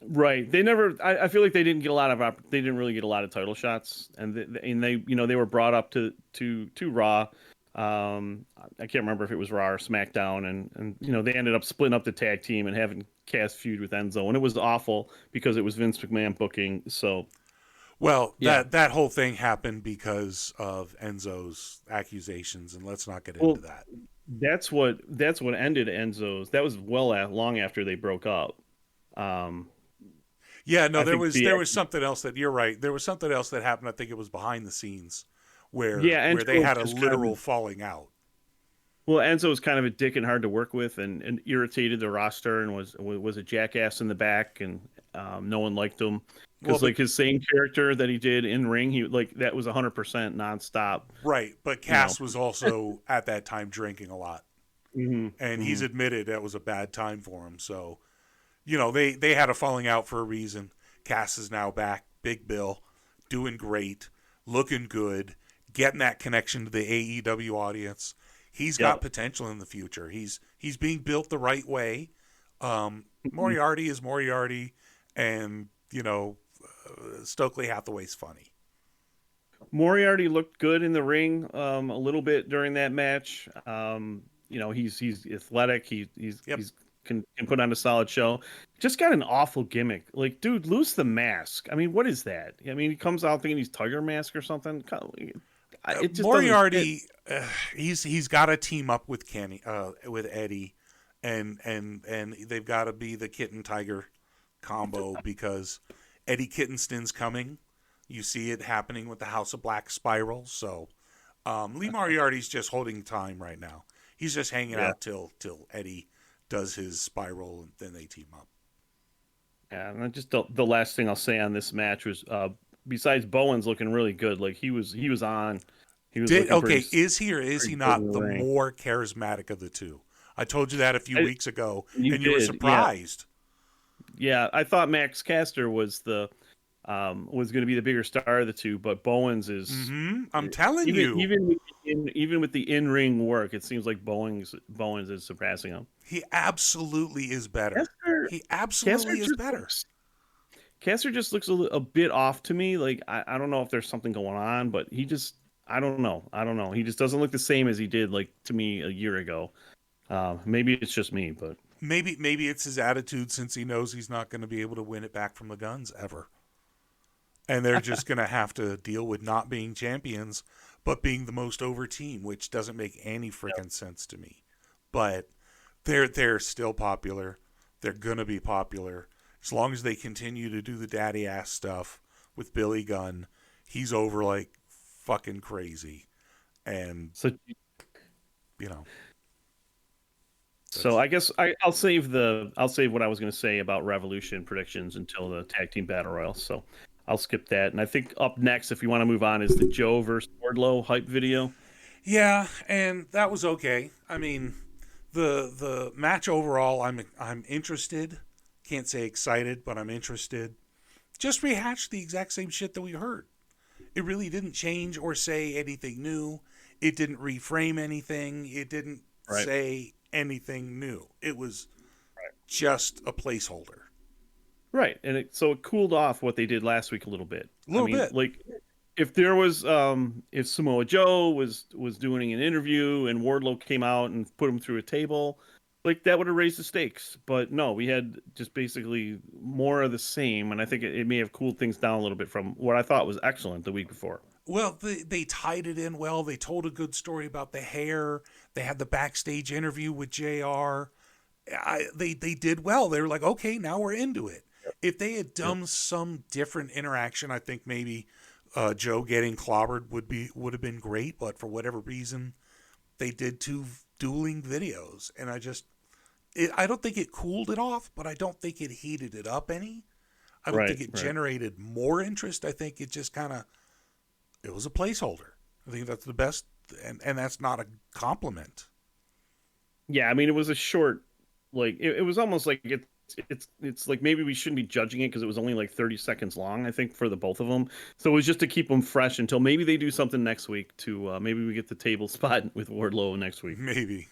Right. They never. I feel like they didn't get a lot of. They didn't really get a lot of title shots, and they were brought up to Raw. I can't remember if it was Raw or SmackDown, and they ended up splitting up the tag team and having Cass feud with Enzo, and it was awful because it was Vince McMahon booking. So, that whole thing happened because of Enzo's accusations, and let's not get into that. That's what ended Enzo's. That was long after they broke up. There was something else that you're right. There was something else that happened. I think it was behind the scenes. Where they had a literal falling out. Well, Enzo was kind of a dick and hard to work with, and irritated the roster, and was a jackass in the back, and no one liked him because his same character that he did in ring, that was 100% nonstop. Right, but Cass was also at that time drinking a lot, and he's admitted that was a bad time for him. So, they had a falling out for a reason. Cass is now back, Big Bill, doing great, looking good. Getting that connection to the AEW audience. He's got potential in the future. He's being built the right way. Moriarty is Moriarty, and Stokely Hathaway's funny. Moriarty looked good in the ring a little bit during that match. He's athletic. He's can put on a solid show. Just got an awful gimmick. Like, dude, lose the mask. I mean, what is that? I mean, he comes out thinking he's Tiger Mask or something. It just Moriarty, he's got to team up with with Eddie, and they've got to be the Kitten Tiger combo because Eddie Kittenston's coming. You see it happening with the House of Black Spiral. So Lee Moriarty's just holding time right now. He's just hanging out till Eddie does his spiral, and then they team up. Yeah, and just the last thing I'll say on this match was besides Bowen's looking really good. Like he was on. He was looking pretty, is he or is he pretty good in not the the ring. more charismatic of the two? I told you that a few weeks ago, You and you were did, yeah. surprised. Yeah, I thought Max Caster was was going to be the bigger star of the two, but Bowens is I'm telling you. even with the in-ring work, it seems like Bowens is surpassing him. He absolutely is better. He absolutely is better. Caster just looks a bit off to me. Like I don't know if there's something going on, but he just I don't know. He just doesn't look the same as he did like to me a year ago. Maybe it's just me, but maybe it's his attitude since he knows he's not going to be able to win it back from the Guns ever. And they're just going to have to deal with not being champions, but being the most over team, which doesn't make any freaking sense to me. But they're still popular. They're going to be popular. As long as they continue to do the daddy ass stuff with Billy Gunn, he's over like fucking crazy. And, so you know. So I guess I'll save what I was going to say about Revolution predictions until the tag team battle royal. So I'll skip that. And I think up next, if you want to move on, is the Joe versus Wardlow hype video. Yeah, and that was okay. I mean, the match overall, I'm interested. Can't say excited, but I'm interested. Just rehash the exact same shit that we heard. It really didn't change or say anything new. It didn't reframe anything. It didn't say anything new. It was just a placeholder. Right, and so it cooled off what they did last week a little bit. A little bit. Like if there was, if Samoa Joe was doing an interview and Wardlow came out and put him through a table, like that would have raised the stakes. But no, we had just basically more of the same, and I think it may have cooled things down a little bit from what I thought was excellent the week before. Well, they tied it in well. They told a good story about the hair. They had the backstage interview with JR. They did well. They were like, okay, now we're into it. If they had done some different interaction, I think maybe Joe getting clobbered would have been great. But for whatever reason, they did two dueling videos, and I don't think it cooled it off, but I don't think it heated it up any. I don't think it generated more interest. I think it just it was a placeholder. I think that's the best, and that's not a compliment. Yeah, I mean, it was a short, like it was almost like it's like maybe we shouldn't be judging it because it was only like 30 seconds long, I think, for the both of them. So it was just to keep them fresh until maybe they do something next week to maybe we get the table spot with Wardlow next week. Maybe.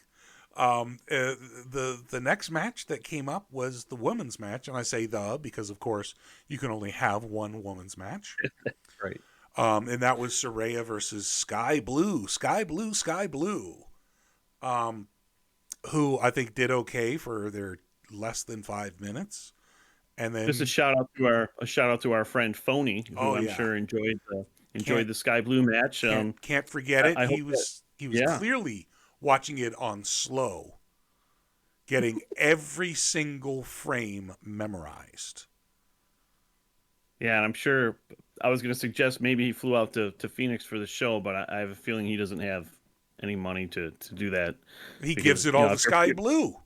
The next match that came up was the women's match, and I say because of course you can only have one women's match. Right. And that was Saraya versus Sky Blue, who I think did okay for their less than 5 minutes. And then just a shout out to our friend Phony, who I'm sure enjoyed the Sky Blue match. Can't forget it. He was Yeah. clearly watching it on slow, getting every single frame memorized. Yeah, and I'm sure I was going to suggest maybe he flew out to Phoenix for the show, but I have a feeling he doesn't have any money to do that. He gives it all to Sky Blue.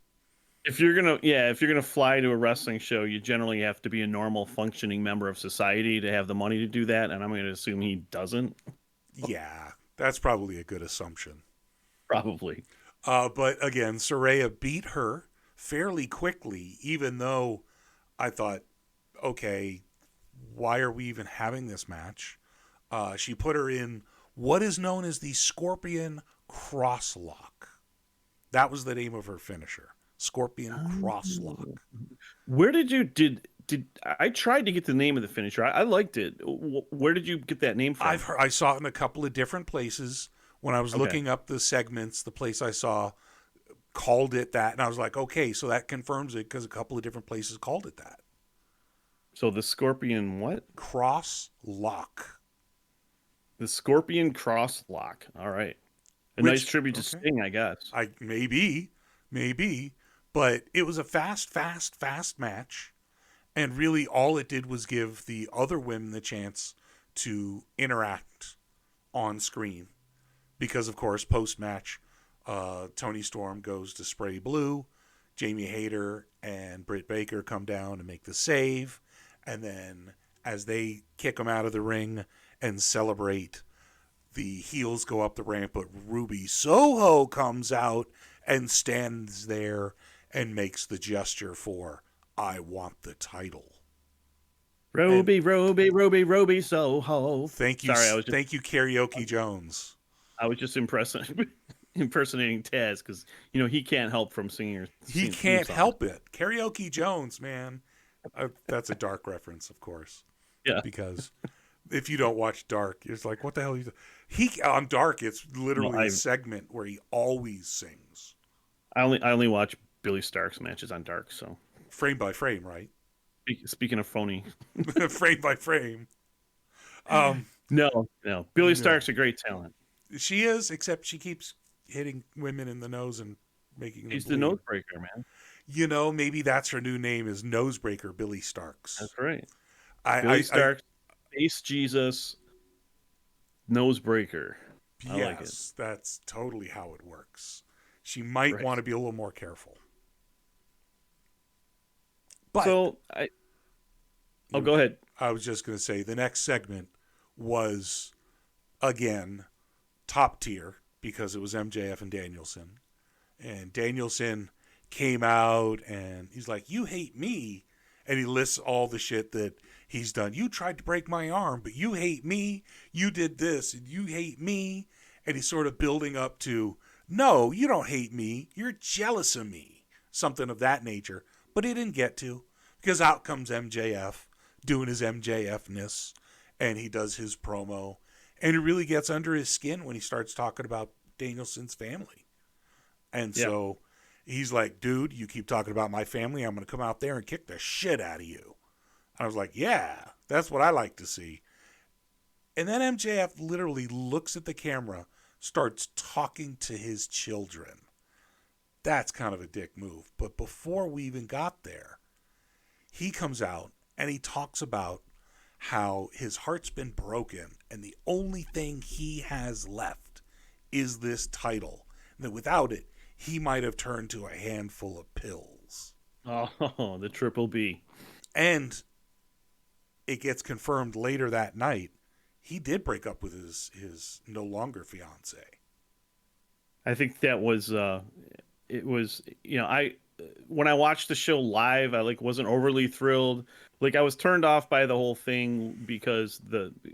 If you're gonna fly to a wrestling show, you generally have to be a normal functioning member of society to have the money to do that, and I'm going to assume he doesn't. Yeah, that's probably a good assumption. Probably. But again, Saraya beat her fairly quickly, even though I thought, okay, why are we even having this match? She put her in what is known as the Scorpion Crosslock. That was the name of her finisher. Scorpion Crosslock. Where did I tried to get the name of the finisher? I liked it. Where did you get that name from? I saw it in a couple of different places. When I was looking up the segments, the place I saw called it that, and I was like, okay, so that confirms it because a couple of different places called it that. So the Scorpion what? Crosslock. The Scorpion Crosslock. All right. Nice tribute to Sting, I guess. Maybe. But it was a fast match. And really all it did was give the other women the chance to interact on screen. Because, of course, post-match, Toni Storm goes to spray blue. Jamie Hayter and Britt Baker come down and make the save. And then as they kick him out of the ring and celebrate. The heels go up the ramp, but Ruby Soho comes out and stands there and makes the gesture for, I want the title. Roby Soho. Thank you, Sorry, thank you, Karaoke Jones. I was just impersonating Taz because he can't help from singing. He can't help it. Karaoke Jones, man. That's a Dark reference, of course. Yeah. Because if you don't watch Dark, it's like, what the hell? On Dark, it's literally a segment where he always sings. I only watch Billy Stark's matches on Dark, so frame by frame, right? Speaking of phony, frame by frame. No, Billy Stark's a great talent. She is, except she keeps hitting women in the nose and making them bleed. She's the nosebreaker, man. Maybe that's her new name is Nosebreaker Billy Starks. That's right. Billy Starks, Face Jesus, Nosebreaker. I like it. That's totally how it works. She might want to be a little more careful. But go ahead. I was just going to say the next segment was, again, top tier because it was MJF and Danielson. And Danielson came out and he's like, you hate me. And he lists all the shit that he's done. You tried to break my arm, but you hate me. You did this and you hate me. And he's sort of building up to, no, you don't hate me. You're jealous of me. Something of that nature. But he didn't get to, because out comes MJF doing his MJF-ness, and he does his promo. And it really gets under his skin when he starts talking about Danielson's family. And so he's like, dude, you keep talking about my family, I'm going to come out there and kick the shit out of you. I was like, yeah, that's what I like to see. And then MJF literally looks at the camera, starts talking to his children. That's kind of a dick move. But before we even got there, he comes out and he talks about how his heart's been broken and the only thing he has left is this title. And that without it, he might have turned to a handful of pills. Oh, the Triple B. And it gets confirmed later that night, he did break up with his no longer fiance. I think that was, when I watched the show live, I wasn't overly thrilled. I was turned off by the whole thing because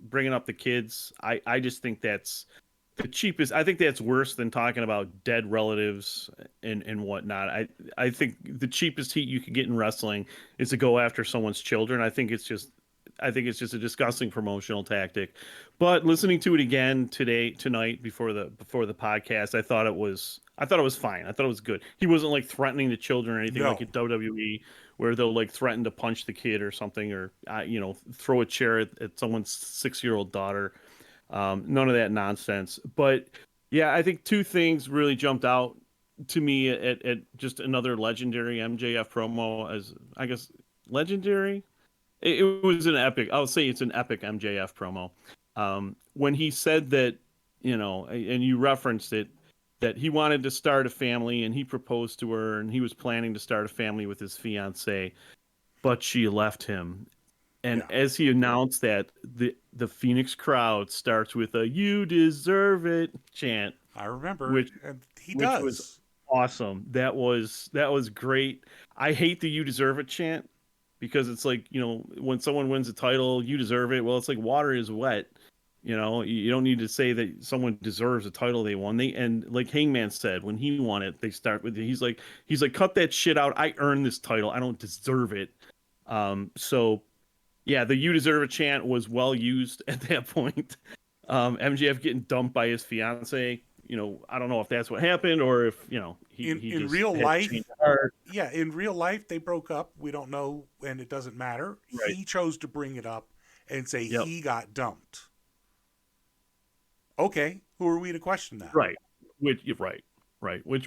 bringing up the kids. I just think that's the cheapest. I think that's worse than talking about dead relatives and whatnot. I think the cheapest heat you could get in wrestling is to go after someone's children. I think it's just a disgusting promotional tactic. But listening to it again tonight before the podcast, I thought it was fine. I thought it was good. He wasn't threatening the children or anything like at WWE, where they'll threaten to punch the kid or something, or throw a chair at someone's 6-year-old daughter. None of that nonsense. But yeah, I think two things really jumped out to me at just another legendary MJF promo. As I guess legendary. It was an epic. I'll say it's an epic MJF promo. When he said that, and you referenced it, that he wanted to start a family and he proposed to her and he was planning to start a family with his fiance, but she left him. And as he announced that, the Phoenix crowd starts with a "You deserve it" chant. I remember, which does. Was awesome. That was great. I hate the "You deserve it" chant. Because it's when someone wins a title, you deserve it. Well, it's like water is wet. You don't need to say that someone deserves a title they won. And like Hangman said, when he won it, they start with, he's like, cut that shit out. I earned this title. I don't deserve it. So yeah, the "You deserve it" chant was well used at that point. MJF getting dumped by his fiance. I don't know if that's what happened or if, he in just real life, in real life, they broke up. We don't know, and it doesn't matter. Right. He chose to bring it up and say he got dumped. Okay, who are we to question that? Right. Which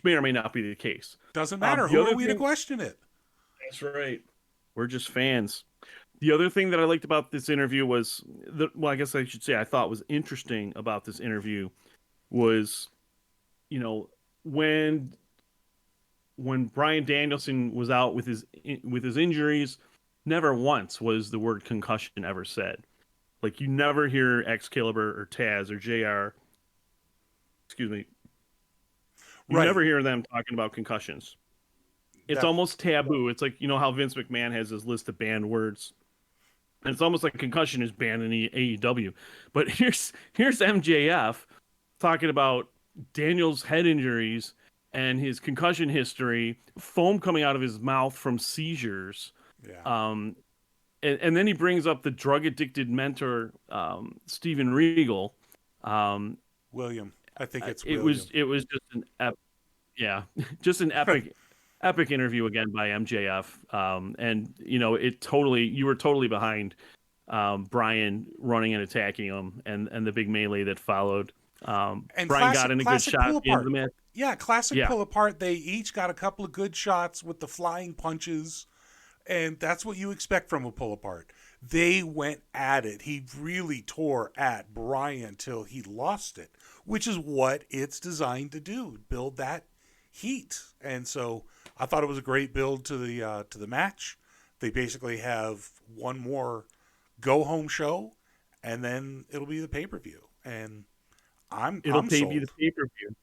may or may not be the case. Doesn't matter. Who are we to question it? That's right. We're just fans. The other thing that I liked about this interview was, I guess I should say I thought was interesting about this interview was, when Bryan Danielson was out with his injuries, never once was the word concussion ever said. Like, you never hear Excalibur or Taz or JR, excuse me, you Right. never hear them talking about concussions. It's That- almost taboo. It's like, you know how Vince McMahon has his list of banned words. And it's almost like concussion is banned in the AEW. But here's MJF talking about Daniel's head injuries and his concussion history, foam coming out of his mouth from seizures. Yeah. And then he brings up the drug addicted mentor, Steven Regal. William. I think it's It William. was just just an epic interview again by MJF. And you were totally behind Brian running and attacking him, and the big melee that followed. And Brian got in a good shot at the end of the match. Yeah, classic pull apart. They each got a couple of good shots with the flying punches, and that's what you expect from a pull apart. They went at it. He really tore at Brian till he lost it, which is what it's designed to do, build that heat. And so I thought it was a great build to the match. They basically have one more go home show, and then it'll be the pay-per-view. And I'm Be sold. the pay-per-view.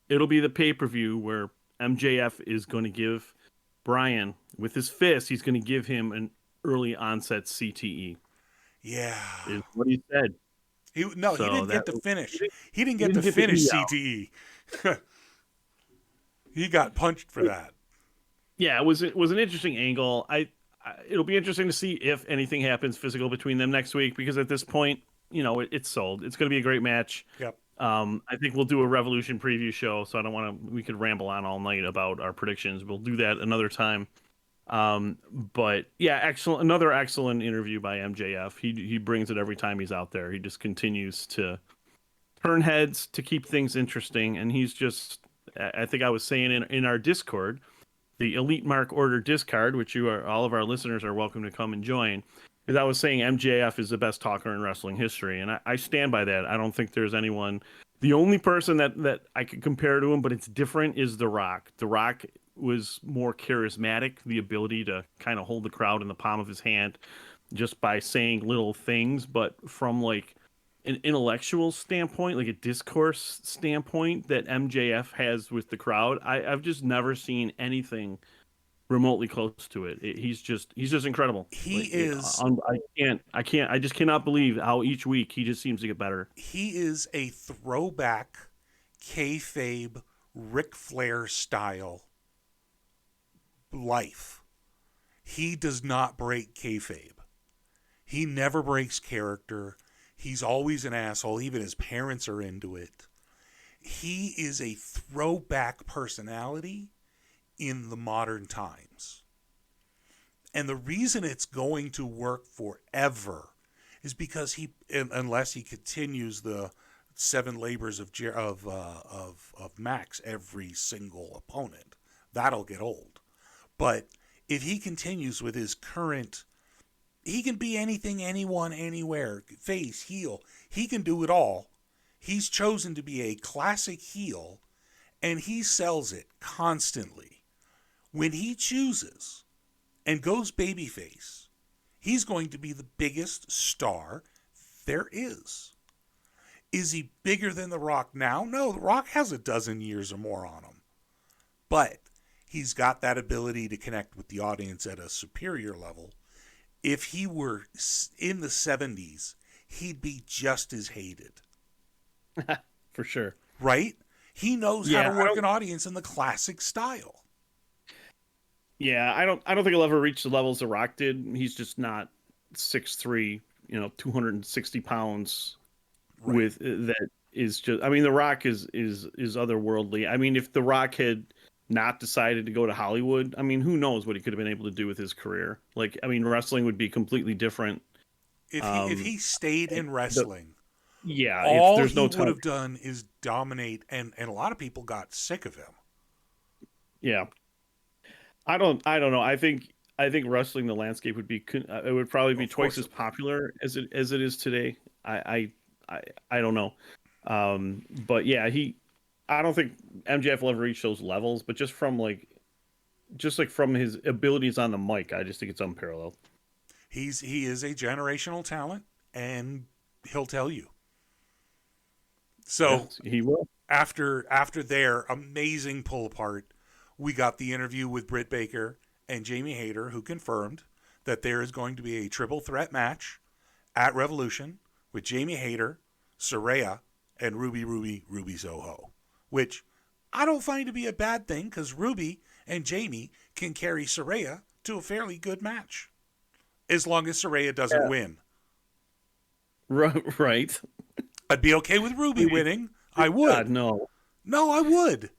It'll be the pay-per-view where MJF is going to give Brian, with his fist, he's going to give him an early onset CTE. Yeah. Is what he said. He didn't get to finish. He didn't get didn't to get the finish E out. CTE. He got punched for that. Yeah, it was an interesting angle. It'll be interesting to see if anything happens physical between them next week, because at this point, it's sold. It's going to be a great match. Yep. I think we'll do a Revolution preview show, so I don't want to. We could ramble on all night about our predictions. We'll do that another time. But yeah, another excellent interview by MJF. He brings it every time he's out there. He just continues to turn heads to keep things interesting, and he's just. I think I was saying in our Discord, the Elite Mark Order Discard, which all of our listeners are welcome to come and join. Because I was saying MJF is the best talker in wrestling history, and I stand by that. I don't think there's anyone. The only person that I could compare to him, but it's different, is The Rock. The Rock was more charismatic, the ability to kind of hold the crowd in the palm of his hand just by saying little things, but from like an intellectual standpoint, like a discourse standpoint that MJF has with the crowd, I've just never seen anything remotely close to it. He's just incredible. I just cannot believe how each week he just seems to get better. He is a throwback kayfabe Ric Flair style life. He does not break kayfabe. He never breaks character. He's always an asshole. Even his parents are into it. He is a throwback personality in the modern times. And the reason it's going to work forever is because unless he continues the 7 labors of Max every single opponent, that'll get old. But if he continues with his current, he can be anything, anyone, anywhere, face, heel. He can do it all. He's chosen to be a classic heel, and he sells it constantly. When he chooses and goes babyface, he's going to be the biggest star there is. Is he bigger than The Rock now? No, The Rock has a dozen years or more on him. But he's got that ability to connect with the audience at a superior level. If he were in the 70s, he'd be just as hated. For sure. Right? He knows how to work an audience in the classic style. Yeah, I don't think he'll ever reach the levels The Rock did. He's just not 6'3", 260 pounds. Right. With that is just. I mean, The Rock is otherworldly. I mean, if The Rock had not decided to go to Hollywood, I mean, who knows what he could have been able to do with his career? Like, I mean, wrestling would be completely different. If he stayed in wrestling, all he would have done is dominate, and a lot of people got sick of him. Yeah. I don't know. I think wrestling, the landscape would be, it would probably be twice as popular as it is today. I don't know. But yeah, I don't think MJF will ever reach those levels, but just from his abilities on the mic, I just think it's unparalleled. He is a generational talent, and he'll tell you. So Yes, he will. after their amazing pull apart, we got the interview with Britt Baker and Jamie Hayter, who confirmed that there is going to be a triple threat match at Revolution with Jamie Hayter, Saraya, and Ruby Soho, which I don't find to be a bad thing because Ruby and Jamie can carry Saraya to a fairly good match, as long as Saraya doesn't win. Right. I'd be okay with Ruby winning. I would. God, no. No, I would.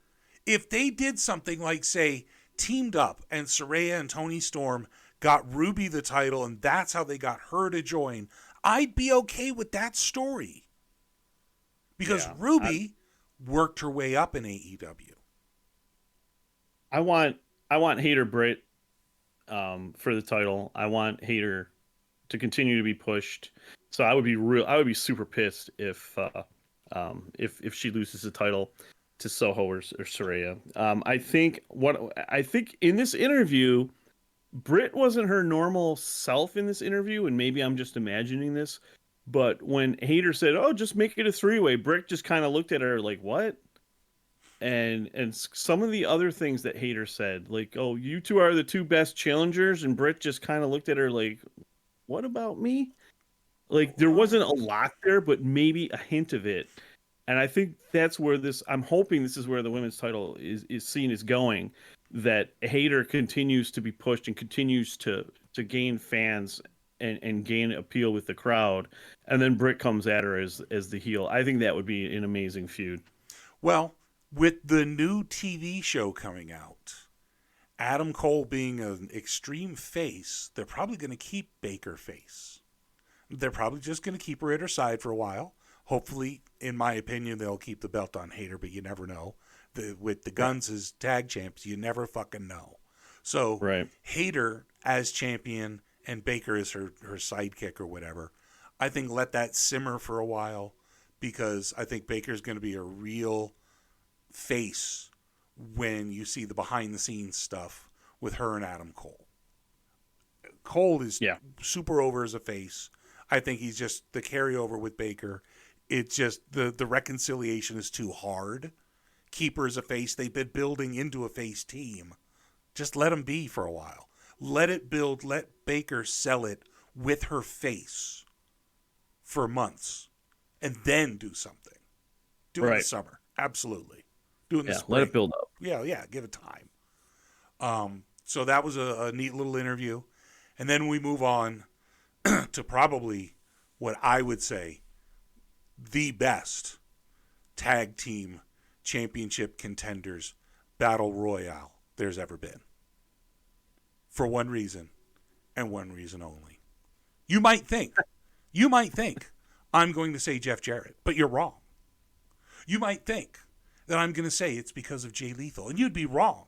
If they did something like, say, teamed up and Saraya and Toni Storm got Ruby the title and that's how they got her to join, I'd be okay with that story. Because Ruby worked her way up in AEW. I want Hayter Britt for the title. I want Hayter to continue to be pushed. So I would be super pissed if she loses the title to Soho or Saraya. I think in this interview, Britt wasn't her normal self in this interview, and maybe I'm just imagining this. But when Hayter said, "Oh, just make it a three-way," Britt just kind of looked at her like, "What?" And some of the other things that Hayter said, like, "Oh, you two are the two best challengers," and Britt just kind of looked at her like, "What about me?" Like, there wasn't a lot there, but maybe a hint of it. And I think that's where I'm hoping this is where the women's title is seen as going, that Hayter continues to be pushed and continues to gain fans and gain appeal with the crowd. And then Britt comes at her as the heel. I think that would be an amazing feud. Well, with the new TV show coming out, Adam Cole being an extreme face, they're probably going to keep Baker face. They're probably just going to keep her at her side for a while. Hopefully, in my opinion, they'll keep the belt on Hayter, but you never know. With the Guns as tag champs, you never fucking know. So, Hayter as champion and Baker as her sidekick or whatever, I think let that simmer for a while, because I think Baker's going to be a real face when you see the behind-the-scenes stuff with her and Adam Cole. Cole is super over as a face. I think he's just the carryover with Baker. It's just the reconciliation is too hard. Keep her as a face. They've been building into a face team. Just let them be for a while. Let it build. Let Baker sell it with her face for months, and then do something. Do it in the summer. Absolutely. Do it in the spring. Let it build up. Yeah. Give it time. So that was a neat little interview. And then we move on to probably what I would say the best tag team championship contenders battle royale there's ever been. For one reason, and one reason only. You might think I'm going to say Jeff Jarrett, but you're wrong. You might think that I'm going to say it's because of Jay Lethal, and you'd be wrong.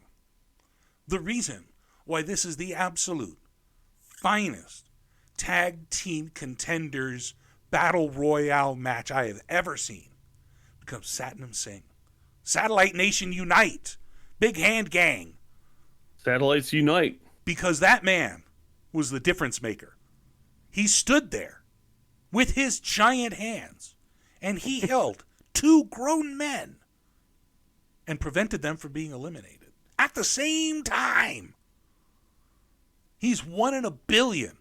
The reason why this is the absolute finest tag team contenders battle royale match I have ever seen becomes Satnam Singh. Satellite Nation unite. Big hand gang. Satellites unite. Because that man was the difference maker. He stood there with his giant hands and he held two grown men and prevented them from being eliminated at the same time. He's 1 in a billion.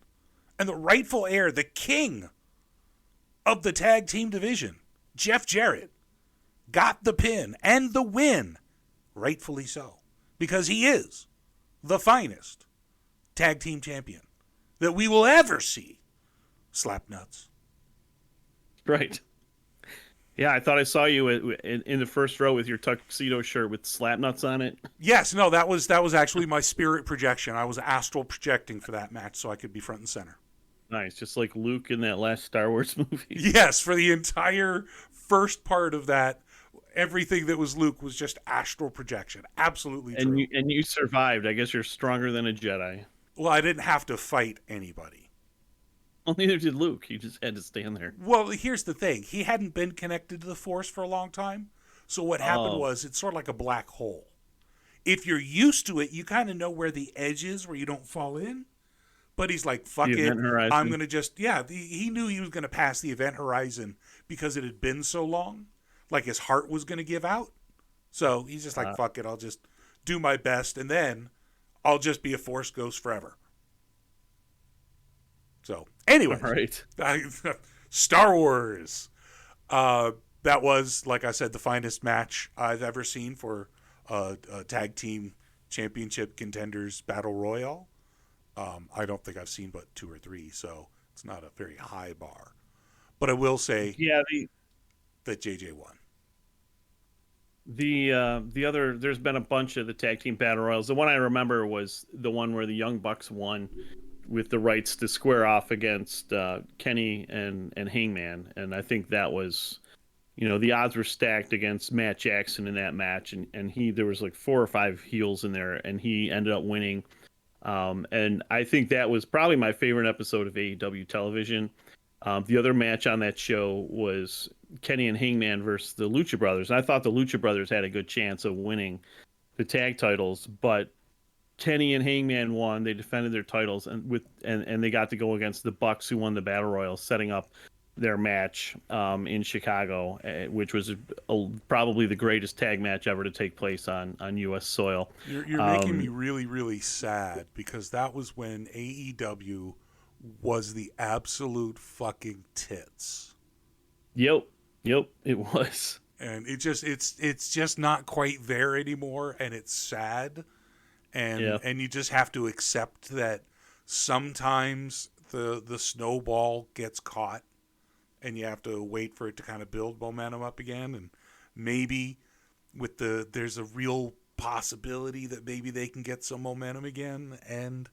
And the rightful heir, the king of the tag team division, Jeff Jarrett, got the pin and the win, rightfully so, because he is the finest tag team champion that we will ever see. Slap nuts. Right. Yeah, I thought I saw you in the first row with your tuxedo shirt with slap nuts on it. Yes, no, that was actually my spirit projection. I was astral projecting for that match so I could be front and center. Nice, just like Luke in that last Star Wars movie. Yes, for the entire first part of that, everything that was Luke was just astral projection. Absolutely true. And you survived. I guess you're stronger than a Jedi. Well, I didn't have to fight anybody. Well, neither did Luke. He just had to stand there. Well, here's the thing. He hadn't been connected to the Force for a long time. So what happened was it's sort of like a black hole. If you're used to it, you kind of know where the edge is, where you don't fall in. But he's like, fuck The it. event horizon. I'm going to just, he knew he was going to pass the event horizon because it had been so long. Like his heart was going to give out. So he's just like, fuck it. I'll just do my best. And then I'll just be a Force Ghost forever. So, anyway. Right. Star Wars. That was, like I said, the finest match I've ever seen for a tag team championship contenders battle royale. I don't think I've seen but 2 or 3, so it's not a very high bar. But I will say that JJ won. The other, there's been a bunch of the tag team battle royals. The one I remember was the one where the Young Bucks won with the rights to square off against Kenny and Hangman, and I think that was, the odds were stacked against Matt Jackson in that match, and there was like 4 or 5 heels in there, and he ended up winning. And I think that was probably my favorite episode of AEW television. The other match on that show was Kenny and Hangman versus the Lucha Brothers. And I thought the Lucha Brothers had a good chance of winning the tag titles, but Kenny and Hangman won. They defended their titles and they got to go against the Bucks, who won the Battle Royal, setting up their match in Chicago, which was probably the greatest tag match ever to take place on U.S. soil. You're making me really, really sad, because that was when AEW was the absolute fucking tits. Yep, it was. And it's just not quite there anymore, and it's sad. And you just have to accept that sometimes the snowball gets caught, and you have to wait for it to kind of build momentum up again. And maybe there's a real possibility that maybe they can get some momentum again. And,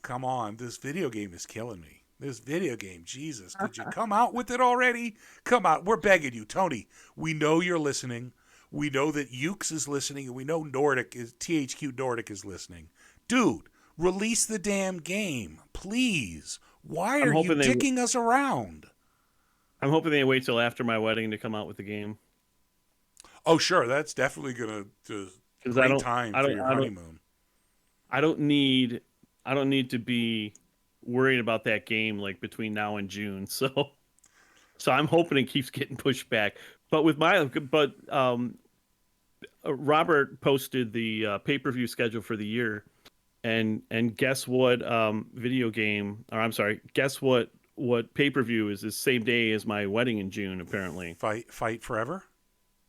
come on, this video game is killing me. This video game, Jesus, could you come out with it already? Come out. We're begging you, Tony. We know you're listening. We know that Ukes is listening, and we know THQ Nordic is listening. Dude, release the damn game, please. Why are you dicking us around? I'm hoping they wait till after my wedding to come out with the game. Oh, sure. That's definitely going to great time for your honeymoon. I don't need to be worried about that game like between now and June. So I'm hoping it keeps getting pushed back. But Robert posted the pay-per-view schedule for the year, and guess what guess what pay-per-view is the same day as my wedding in June, apparently. Fight Forever?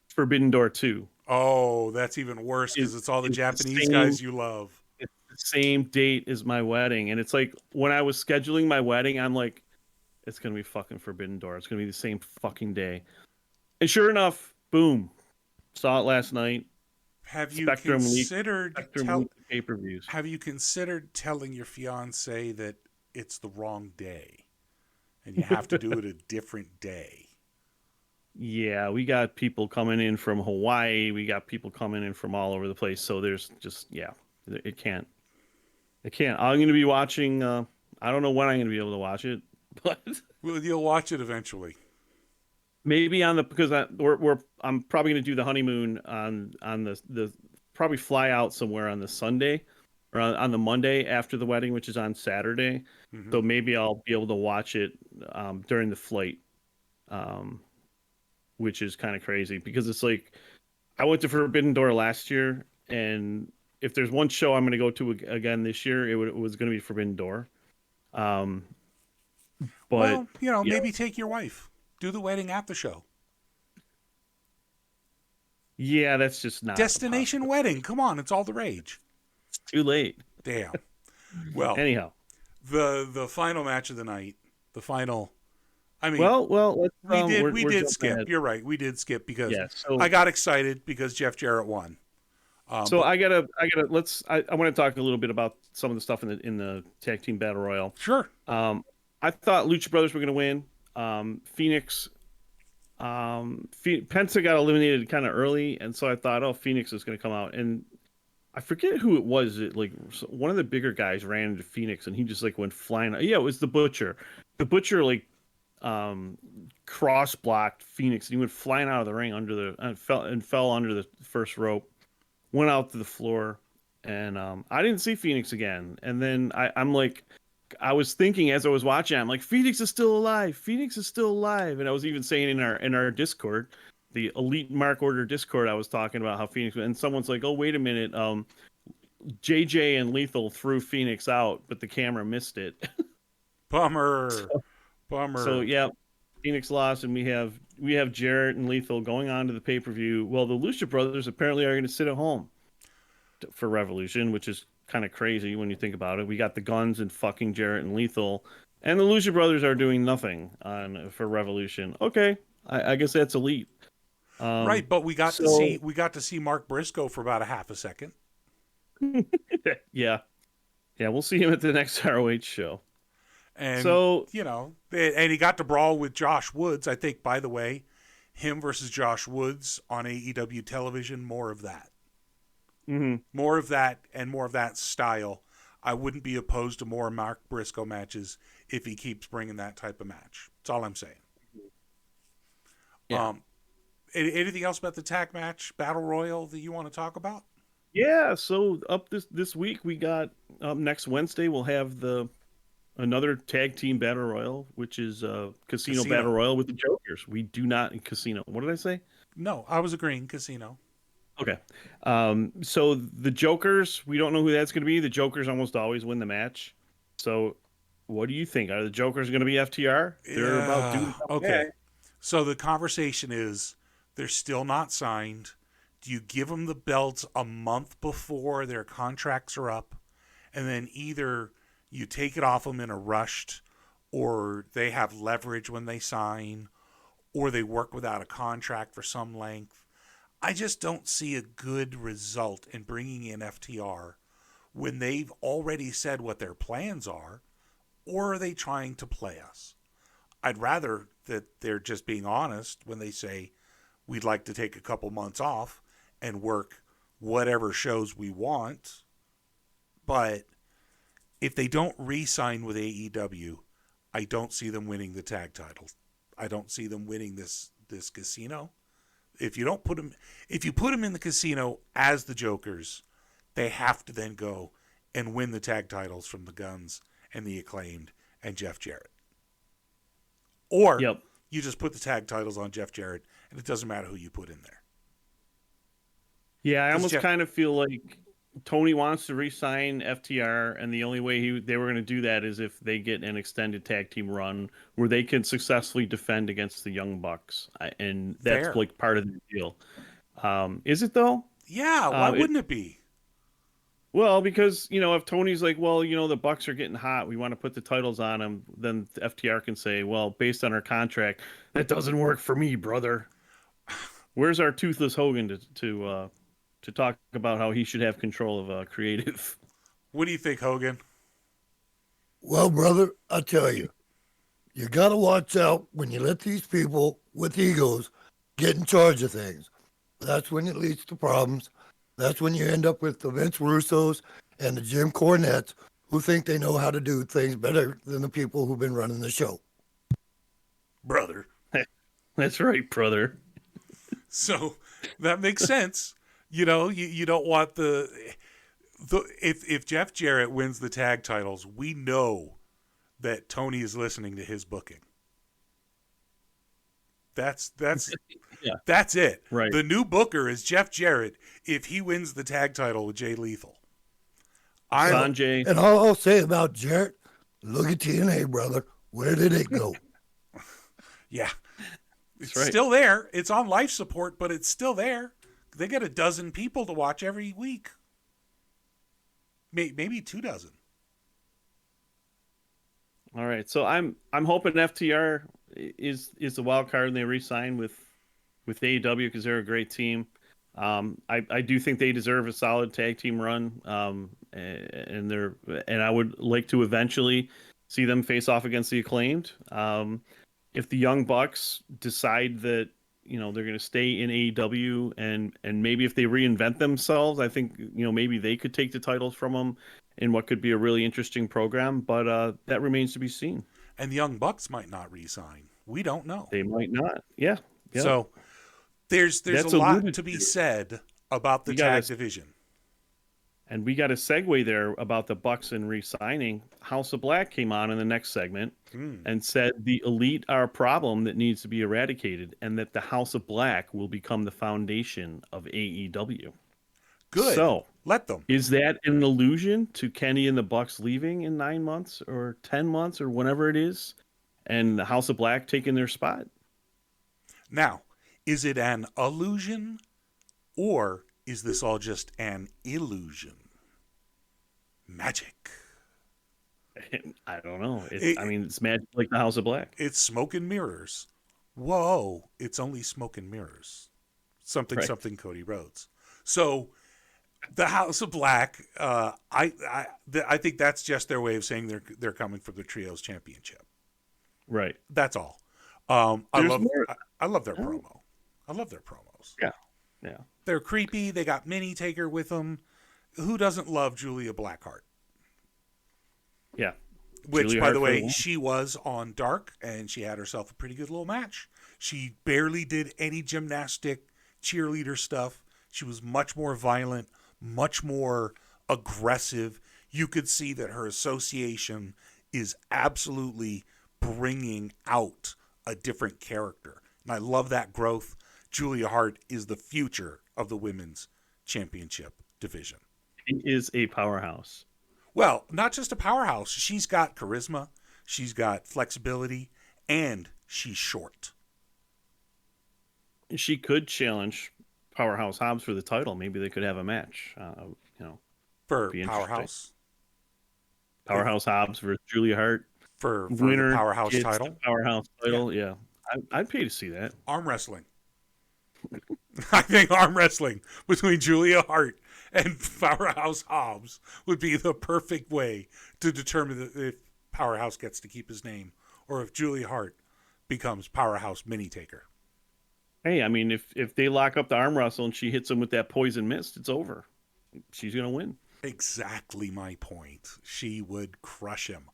Forbidden Door 2. Oh, that's even worse, because it's all the Japanese guys you love. It's the same date as my wedding, and it's like, when I was scheduling my wedding, I'm like, it's going to be fucking Forbidden Door. It's going to be the same fucking day. And sure enough, boom. Saw it last night. Have you considered pay-per-views? Have you considered telling your fiance that it's the wrong day and you have to do it a different day? Yeah, we got people coming in from Hawaii. We got people coming in from all over the place. So there's just, it can't. I'm going to be watching. I don't know when I'm going to be able to watch it, but well, you'll watch it eventually. Maybe I'm probably going to do the honeymoon on the probably fly out somewhere on the Sunday or on the Monday after the wedding, which is on Saturday. Mm-hmm. So maybe I'll be able to watch it during the flight, which is kind of crazy, because it's like, I went to Forbidden Door last year, and if there's one show I'm going to go to again this year, it was going to be Forbidden Door. But maybe take your wife. Do the wedding at the show. Yeah, that's just not destination wedding. Come on, it's all the rage. It's too late. Damn. Well, anyhow, the final match of the night, the final. I mean, well, we did skip. Ahead. You're right. We did skip because I got excited because Jeff Jarrett won. I want to talk a little bit about some of the stuff in the tag team battle royal. Sure. I thought Lucha Brothers were going to win. Phoenix, Penta got eliminated kind of early, and so I thought, Phoenix is going to come out, and I forget who it was. Like one of the bigger guys ran into Phoenix, and he just like went flying. Yeah, it was the Butcher. The Butcher cross blocked Phoenix, and he went flying out of the ring and fell under the first rope, went out to the floor, and I didn't see Phoenix again. And then I'm like, I was thinking as I was watching, I'm like, Phoenix is still alive. Phoenix is still alive. And I was even saying in our Discord, the Elite Mark Order Discord, I was talking about how Phoenix, and someone's like, oh, wait a minute, JJ and Lethal threw Phoenix out, but the camera missed it. Bummer. So, Bummer. So yeah, Phoenix lost, and we have Jarrett and Lethal going on to the pay-per-view. Well, the Lucha Brothers apparently are going to sit at home for Revolution, which is kind of crazy when you think about it. We got the Guns and fucking Jarrett and Lethal, and the Lucha Brothers are doing nothing for Revolution. Okay, I guess that's Elite. Right, but we got to see Mark Briscoe for about a half a second. Yeah, we'll see him at the next ROH show. And so, and he got to brawl with Josh Woods. I think, by the way, him versus Josh Woods on AEW television, more of that. Mm-hmm. More of that and more of that style. I wouldn't be opposed to more Mark Briscoe matches if he keeps bringing that type of match. That's all I'm saying. Yeah. Anything else about the tag match Battle Royal that you want to talk about? Yeah, so up this week we got next Wednesday we'll have another tag team battle royal, which is Casino Battle Royal with the Jokers. We do not in Casino. What did I say? No, I was agreeing. Casino. Okay. So the Jokers, we don't know who that's going to be. The Jokers almost always win the match. So what do you think? Are the Jokers going to be FTR? They're about doing okay. So the conversation is they're still not signed. Do you give them the belts a month before their contracts are up, and then either you take it off them in a rush, or they have leverage when they sign, or they work without a contract for some length? I just don't see a good result in bringing in FTR when they've already said what their plans are, or are they trying to play us? I'd rather that they're just being honest when they say, we'd like to take a couple months off and work whatever shows we want. But if they don't re-sign with AEW, I don't see them winning the tag titles. I don't see them winning this Casino. If you put them in the Casino as the Jokers, they have to then go and win the tag titles from the Guns and the Acclaimed and Jeff Jarrett. Or you just put the tag titles on Jeff Jarrett, and it doesn't matter who you put in there. Yeah, I almost kind of feel like Tony wants to re-sign FTR, and the only way they were going to do that is if they get an extended tag team run where they can successfully defend against the Young Bucks, and that's like part of the deal. Is it though? Yeah, why wouldn't it be? Well, because if Tony's like, well, the Bucks are getting hot, we want to put the titles on them, then FTR can say, well, based on our contract, that doesn't work for me, brother. Where's our Toothless Hogan to talk about how he should have control of creative? What do you think, Hogan? Well, brother, I tell you, you got to watch out when you let these people with egos get in charge of things. That's when it leads to problems. That's when you end up with the Vince Russos and the Jim Cornettes who think they know how to do things better than the people who've been running the show. Brother. That's right, brother. So that makes sense. You don't want if Jeff Jarrett wins the tag titles, we know that Tony is listening to his booking. That's That's it. Right. The new booker is Jeff Jarrett if he wins the tag title with Jay Lethal. Sanjay. And all I'll say about Jarrett, look at TNA, brother. Where did it go? Yeah. It's right. Still there. It's on life support, but it's still there. They get 12 people to watch every week. Maybe 24. All right. So I'm hoping FTR is the wild card and they re-sign with AEW because they're a great team. I do think they deserve a solid tag team run. And I would like to eventually see them face off against the Acclaimed. If the Young Bucks decide that they're going to stay in AEW and maybe if they reinvent themselves, I think maybe they could take the titles from them in what could be a really interesting program. But that remains to be seen. And the Young Bucks might not re-sign. We don't know. They might not. Yeah. So there's a lot to be said about the tag division. And we got a segue there about the Bucks and re-signing. House of Black came on in the next segment and said the Elite are a problem that needs to be eradicated, and that the House of Black will become the foundation of AEW. Good. So let them. Is that an allusion to Kenny and the Bucks leaving in 9 months or 10 months or whenever it is, and the House of Black taking their spot? Now, is it an illusion, or is this all just an illusion? Magic. I don't know. It's magic like the House of Black. It's smoke and mirrors. Whoa, it's only smoke and mirrors. Something, Right. something Cody Rhodes. So the House of Black, I think that's just their way of saying they're coming for the Trios Championship. Right. That's all. I love their promo. I love their promos. Yeah. Yeah. They're creepy. They got Mini Taker with them. Who doesn't love Julia Blackheart? Yeah. Which, Julia by Hart the for way, win. she was on Dark, and she had herself a pretty good little match. She barely did any gymnastic, cheerleader stuff. She was much more violent, much more aggressive. You could see that her association is absolutely bringing out a different character. And I love that growth. Julia Hart is the future of the women's championship division. She is a powerhouse. Well, not just a powerhouse. She's got charisma, she's got flexibility, and she's short. She could challenge Powerhouse Hobbs for the title. Maybe they could have a match. For Be interesting. Powerhouse. Powerhouse Hobbs versus Julia Hart. For Winner the Powerhouse gets title. the Powerhouse title. Yeah. I'd pay to see that. Arm wrestling. I think arm wrestling between Julia Hart and Powerhouse Hobbs would be the perfect way to determine if Powerhouse gets to keep his name or if Julia Hart becomes Powerhouse Mini Taker. Hey, I mean, if they lock up the arm wrestle and she hits him with that poison mist, it's over. She's going to win. Exactly my point. She would crush him.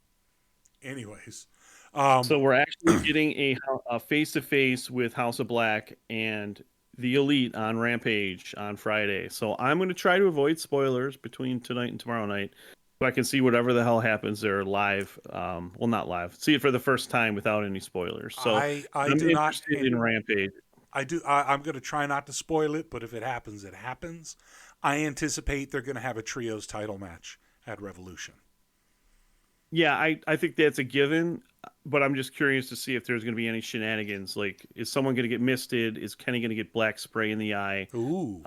Anyways. So we're actually getting a face-to-face with House of Black and the Elite on Rampage on Friday. So I'm going to try to avoid spoilers between tonight and tomorrow night so I can see whatever the hell happens there live. Well, not live. See it for the first time without any spoilers. So I'm do not interested in Rampage. I'm going to try not to spoil it, but if it happens, it happens. I anticipate they're going to have a trios title match at Revolution. Yeah, I think that's a given, but I'm just curious to see if there's going to be any shenanigans. Like, is someone going to get misted? Is Kenny going to get black spray in the eye? Ooh.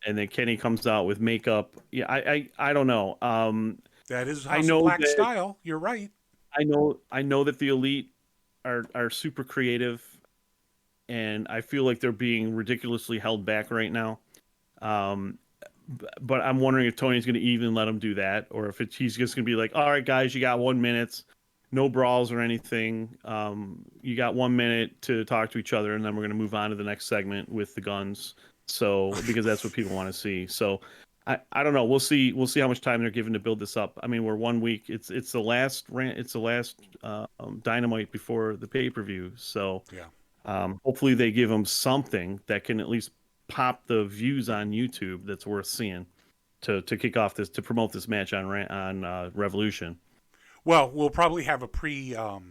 And then Kenny comes out with makeup. Yeah, I don't know. That is House of Black style. You're right. I know that the Elite are super creative, and I feel like they're being ridiculously held back right now. But I'm wondering if Tony's going to even let him do that, or if he's just going to be like, all right, guys, you got 1 minute, no brawls or anything. You got 1 minute to talk to each other, and then we're going to move on to the next segment with the guns. So, because that's what people want to see. So, I don't know. We'll see how much time they're given to build this up. I mean, we're 1 week. It's the last Dynamite before the pay-per-view. So, yeah. Hopefully they give them something that can at least pop the views on YouTube that's worth seeing to kick off this, to promote this match on Revolution. Well, we'll probably have a pre-show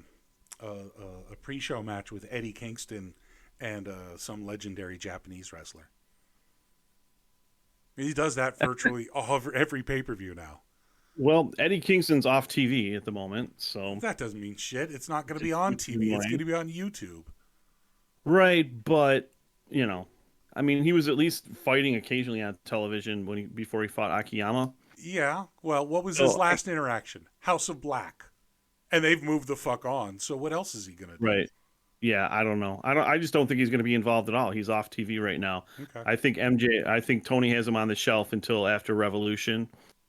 match with Eddie Kingston and some legendary Japanese wrestler. He does that virtually every pay-per-view now. Well, Eddie Kingston's off TV at the moment, so that doesn't mean shit. It's not going to be on TV. It's going to be on YouTube. Right, but I mean, he was at least fighting occasionally on television before he fought Akiyama. Yeah. Well, what was his last interaction? House of Black. And they've moved the fuck on. So what else is he going to do? Right. Yeah, I don't know. I just don't think he's going to be involved at all. He's off TV right now. Okay. I think Tony has him on the shelf until after Revolution,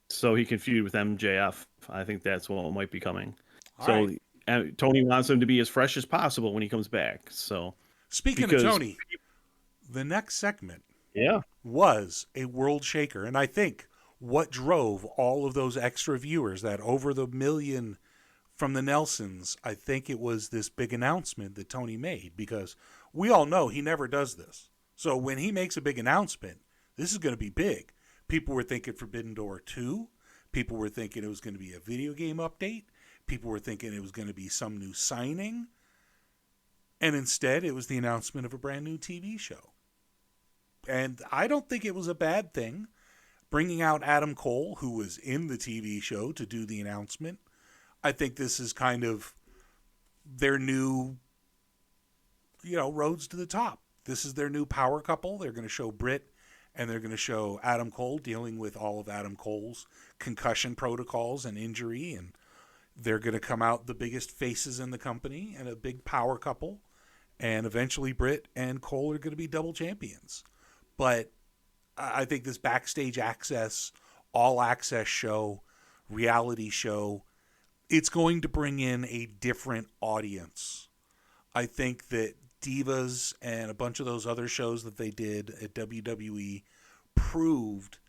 so he can feud with MJF. I think that's what might be coming. Tony wants him to be as fresh as possible when he comes back. So speaking of Tony, the next segment was a world shaker. And I think what drove all of those extra viewers, that over the million from the Nelsons, I think it was this big announcement that Tony made, because we all know he never does this. So when he makes a big announcement, this is going to be big. People were thinking Forbidden Door 2. People were thinking it was going to be a video game update. People were thinking it was going to be some new signing. And instead, it was the announcement of a brand new TV show. And I don't think it was a bad thing. Bringing out Adam Cole, who was in the TV show, to do the announcement. I think this is kind of their new, roads to the top. This is their new power couple. They're going to show Britt and they're going to show Adam Cole dealing with all of Adam Cole's concussion protocols and injury. And they're going to come out the biggest faces in the company and a big power couple. And eventually Britt and Cole are going to be double champions. But I think this backstage access, all access show, reality show, it's going to bring in a different audience. I think that Divas and a bunch of those other shows that they did at WWE proved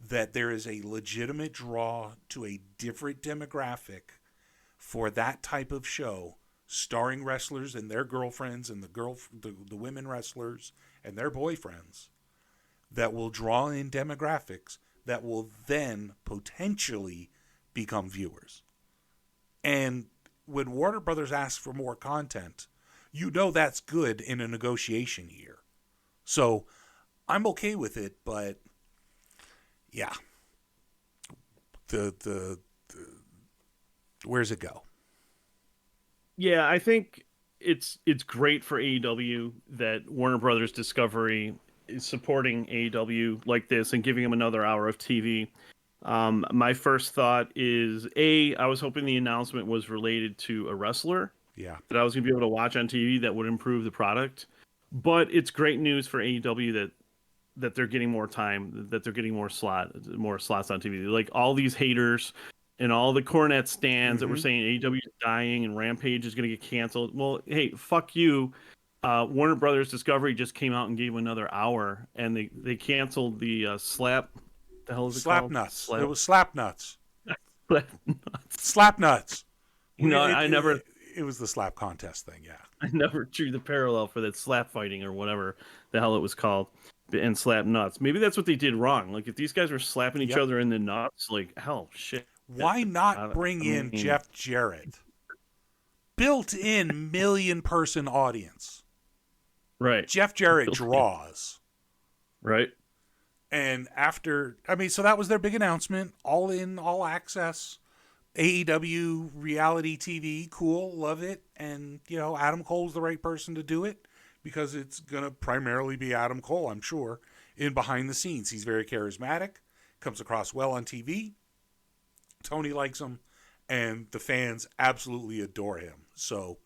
that there is a legitimate draw to a different demographic for that type of show, starring wrestlers and their girlfriends and the women wrestlers and their boyfriends, that will draw in demographics that will then potentially become viewers. And when Warner Brothers asks for more content, that's good in a negotiation year. So I'm okay with it, but yeah. The where's it go? Yeah, I think it's great for AEW that Warner Brothers Discovery is supporting AEW like this and giving them another hour of TV. My first thought is, I was hoping the announcement was related to a wrestler that I was going to be able to watch on TV that would improve the product. But it's great news for AEW that they're getting more time, that they're getting more slots on TV. Like all these haters and all the Cornette stands that were saying AEW is dying and Rampage is going to get canceled. Well, hey, fuck you. Warner Brothers Discovery just came out and gave another hour, and they canceled the Slap. The hell is it Slap called? Nuts. It was Slap Nuts. Slap Nuts. Slap Nuts. It was the slap contest thing, yeah. I never drew the parallel for that slap fighting or whatever the hell it was called, and Slap Nuts. Maybe that's what they did wrong. Like if these guys were slapping each other in the nuts, like hell, shit. Why not bring in Jeff Jarrett? Built-in million-person audience. Right. Jeff Jarrett draws. Right. And so that was their big announcement. All in, all access. AEW reality TV. Cool. Love it. And, Adam Cole's the right person to do it because it's going to primarily be Adam Cole, I'm sure, in behind the scenes. He's very charismatic. Comes across well on TV. Tony likes him. And the fans absolutely adore him. So,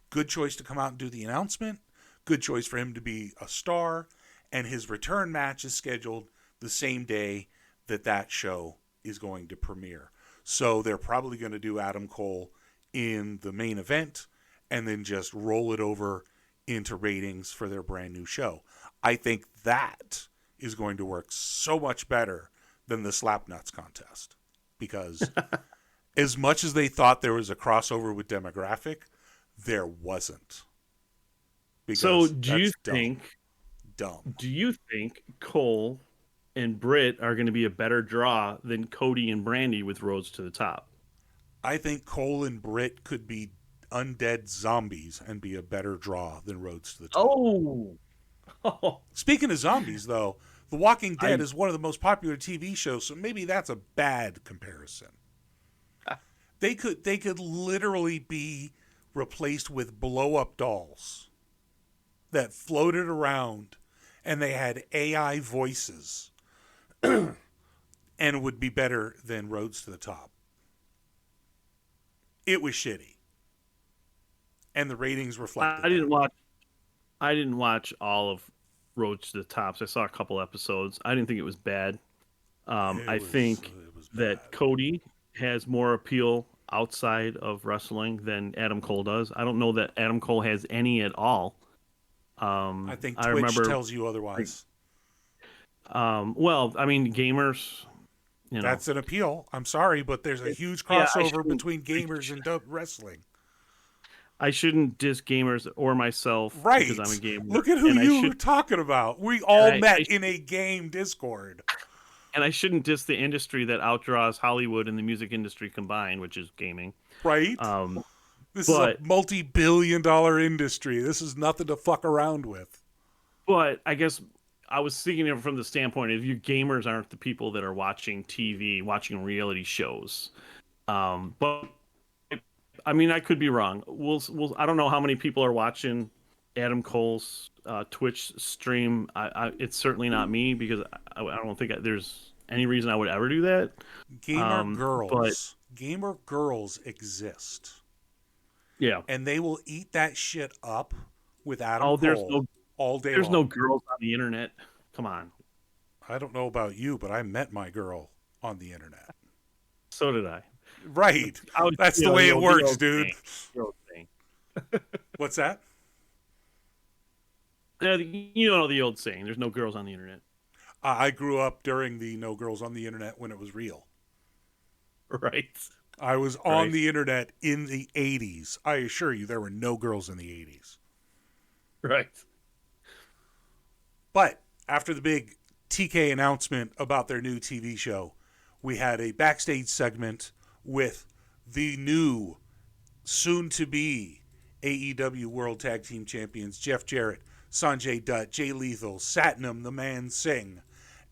good choice to come out and do the announcement. Good choice for him to be a star. And his return match is scheduled the same day that show is going to premiere. So they're probably going to do Adam Cole in the main event and then just roll it over into ratings for their brand new show. I think that is going to work so much better than the Slap Nuts contest. Because as much as they thought there was a crossover with demographic, there wasn't. Because so do you think Cole and Britt are going to be a better draw than Cody and Brandy with Roads to the Top? I think Cole and Britt could be undead zombies and be a better draw than Roads to the Top. Oh. Speaking of zombies, though, The Walking Dead is one of the most popular TV shows, so maybe that's a bad comparison. They could literally be replaced with blow-up dolls that floated around, and they had AI voices, and would be better than Roads to the Top. It was shitty, and the ratings reflected. I didn't watch all of Roads to the Tops. I saw a couple episodes. I didn't think it was bad. I think that Cody has more appeal outside of wrestling than Adam Cole does. I don't know that Adam Cole has any at all. I think Twitch tells you otherwise. Well, I mean, gamers, that's an appeal. I'm sorry, but there's a huge crossover between gamers and wrestling. I shouldn't diss gamers or myself because I'm a gamer. Look at who you were talking about. We all met in a game Discord. And I shouldn't diss the industry that outdraws Hollywood and the music industry combined, which is gaming. Right? This is a multi-billion-dollar industry. This is nothing to fuck around with. But I guess I was thinking of it from the standpoint of you gamers aren't the people that are watching TV, watching reality shows. But I mean, I could be wrong. I don't know how many people are watching Adam Cole's Twitch stream. It's certainly not me because I don't think there's any reason I would ever do that. Gamer girls exist. Yeah, and they will eat that shit up with Adam Cole all day long. There's no girls on the internet. Come on. I don't know about you, but I met my girl on the internet. So did I. Right. That's the way it works, dude. What's that? You know the old saying, there's no girls on the internet. I grew up during the no girls on the internet when it was real. Right. I was on the internet in the 80s. I assure you there were no girls in the 80s. Right. But after the big TK announcement about their new TV show, we had a backstage segment with the new, soon-to-be AEW World Tag Team Champions Jeff Jarrett, Sanjay Dutt, Jay Lethal, Satnam, the Man Singh.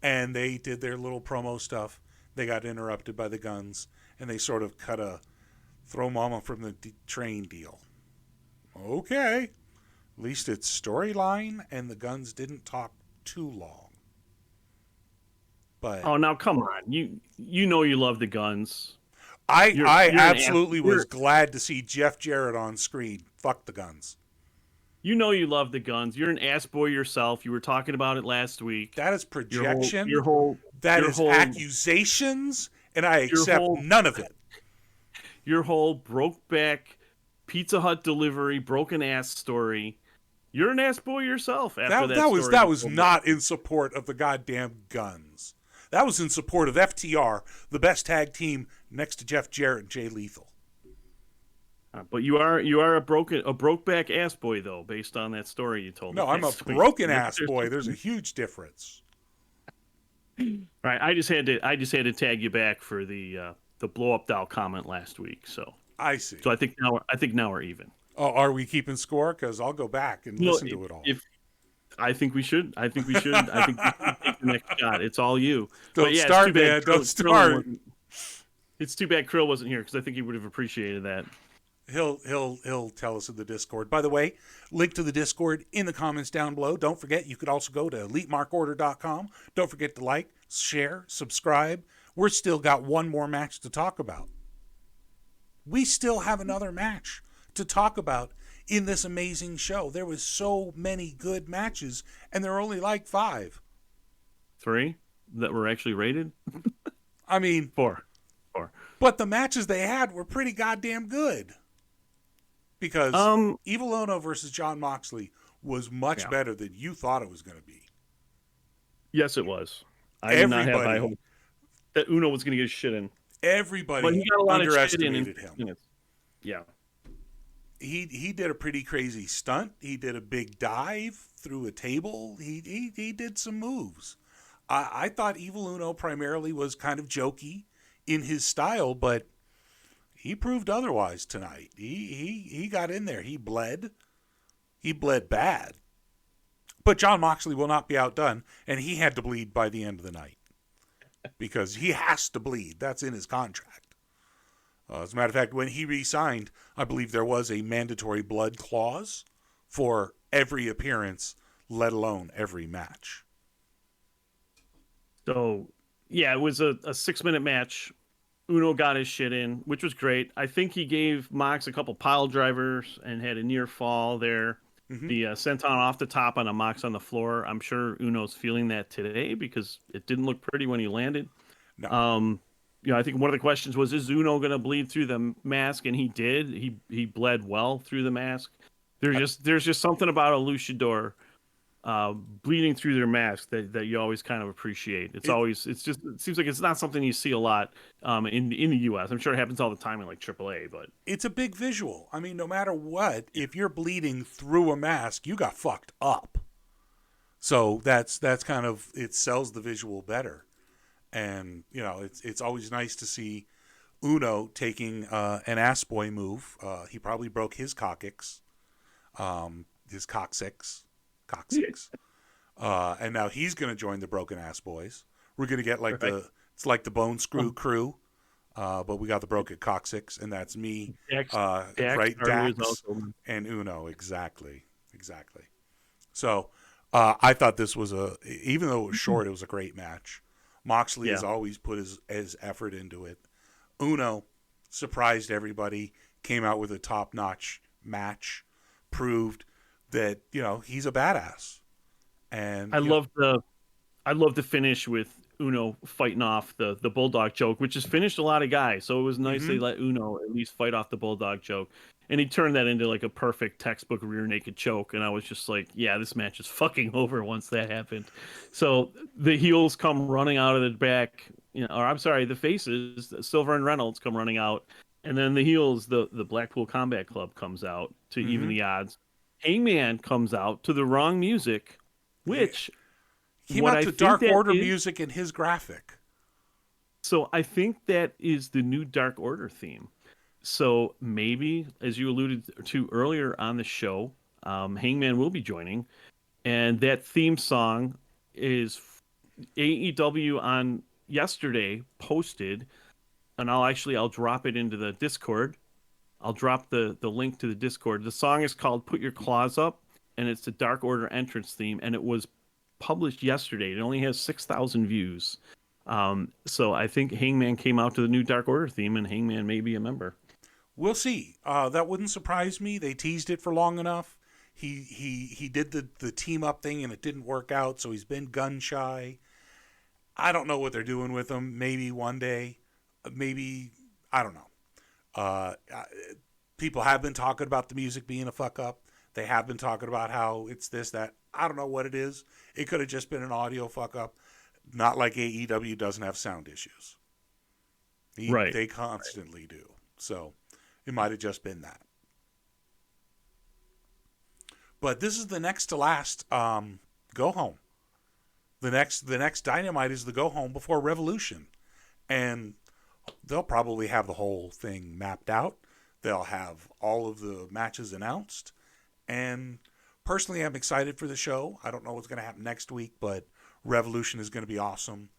And they did their little promo stuff. They got interrupted by the Guns. And they sort of cut a throw mama from the train deal. Okay. At least it's storyline, and the Guns didn't talk too long. But now come on. You know you love the Guns. I absolutely was glad to see Jeff Jarrett on screen. Fuck the Guns. You know you love the Guns. You're an ass boy yourself. You were talking about it last week. That is projection. That is accusations. And I accept none of it. Your whole broke back Pizza Hut delivery, broken ass story. You're an ass boy yourself. That was not in support of the goddamn Guns. That was in support of FTR, the best tag team next to Jeff Jarrett and Jay Lethal. But you are a broke back ass boy though, based on that story you told me. No, I'm a broken ass boy. There's a huge difference. Right, I just had to tag you back for the blow up doll comment last week. So I see. So I think now we're even. Oh, are we keeping score? Because I'll go back and listen to it all. I think we should. I think we should take the next shot. It's all you. Don't start, man. Don't start. It's too bad Krill wasn't here because I think he would have appreciated that. He'll tell us in the Discord. By the way, link to the Discord in the comments down below. Don't forget, you could also go to EliteMarkOrder.com. Don't forget to like, share, subscribe. We're still got one more match to talk about. We still have another match to talk about in this amazing show. There was so many good matches, and there are only like 5. 3 that were actually rated? I mean... 4. But the matches they had were pretty goddamn good. Because Evil Uno versus Jon Moxley was much better than you thought it was going to be. Yes, it was. I did not have high hope that Uno was going to get his shit in. Everybody underestimated him. Yeah. He did a pretty crazy stunt. He did a big dive through a table. He did some moves. I thought Evil Uno primarily was kind of jokey in his style, but he proved otherwise tonight. He got in there. He bled. He bled bad. But Jon Moxley will not be outdone, and he had to bleed by the end of the night. Because he has to bleed. That's in his contract. As a matter of fact, when he re-signed, I believe there was a mandatory blood clause for every appearance, let alone every match. So, yeah, it was a 6-minute match. Uno got his shit in, which was great. I think he gave Mox a couple pile drivers and had a near fall there. Mm-hmm. The senton off the top on a Mox on the floor. I'm sure Uno's feeling that today because it didn't look pretty when he landed. No. I think one of the questions was, is Uno going to bleed through the mask? And he did. He bled well through the mask. There's just something about a luchador bleeding through their mask that you always kind of appreciate. It seems like it's not something you see a lot in the U.S. I'm sure it happens all the time in like AAA, but it's a big visual. I mean, no matter what, if you're bleeding through a mask, you got fucked up. So that's kind of, it sells the visual better. And, you know, it's always nice to see Uno taking an ass boy move. He probably broke his coccyx, his coccyx. And now he's going to join the Broken Ass Boys. We're going to get like it's like the Bone Screw crew, but we got the Broken Coccyx, and that's me, Dax and Uno. Exactly. So I thought this was even though it was short, it was a great match. Moxley has always put his effort into it. Uno surprised everybody, came out with a top-notch match, proved that, you know, he's a badass. And I love the finish with Uno fighting off the bulldog choke, which has finished a lot of guys. So it was nice they let Uno at least fight off the bulldog choke. And he turned that into like a perfect textbook rear naked choke. And I was just like, yeah, this match is fucking over once that happened. So the heels come running out of the back, you know, or I'm sorry, the faces, Silver and Reynolds come running out. And then the heels, the Blackpool Combat Club comes out to even the odds. Hangman comes out to the wrong music, which came out to Dark Order music in his graphic. So I think that is the new Dark Order theme. So maybe, as you alluded to earlier on the show, Hangman will be joining, and that theme song is AEW on yesterday posted, and I'll drop it into the Discord. I'll drop the link to the Discord. The song is called "Put Your Claws Up," and it's the Dark Order entrance theme, and it was published yesterday. It only has 6,000 views. So I think Hangman came out to the new Dark Order theme, and Hangman may be a member. We'll see. That wouldn't surprise me. They teased it for long enough. He did the team up thing and it didn't work out, so he's been gun shy. I don't know what they're doing with him. Maybe one day, maybe I don't know. People have been talking about the music being a fuck up. They have been talking about how it's this, that. I don't know what it is. It could have just been an audio fuck up. Not like AEW doesn't have sound issues. They constantly do. So it might have just been that. But this is the next to last go home. The next Dynamite is the go home before Revolution. And they'll probably have the whole thing mapped out. They'll have all of the matches announced. And personally, I'm excited for the show. I don't know what's going to happen next week, but Revolution is going to be awesome.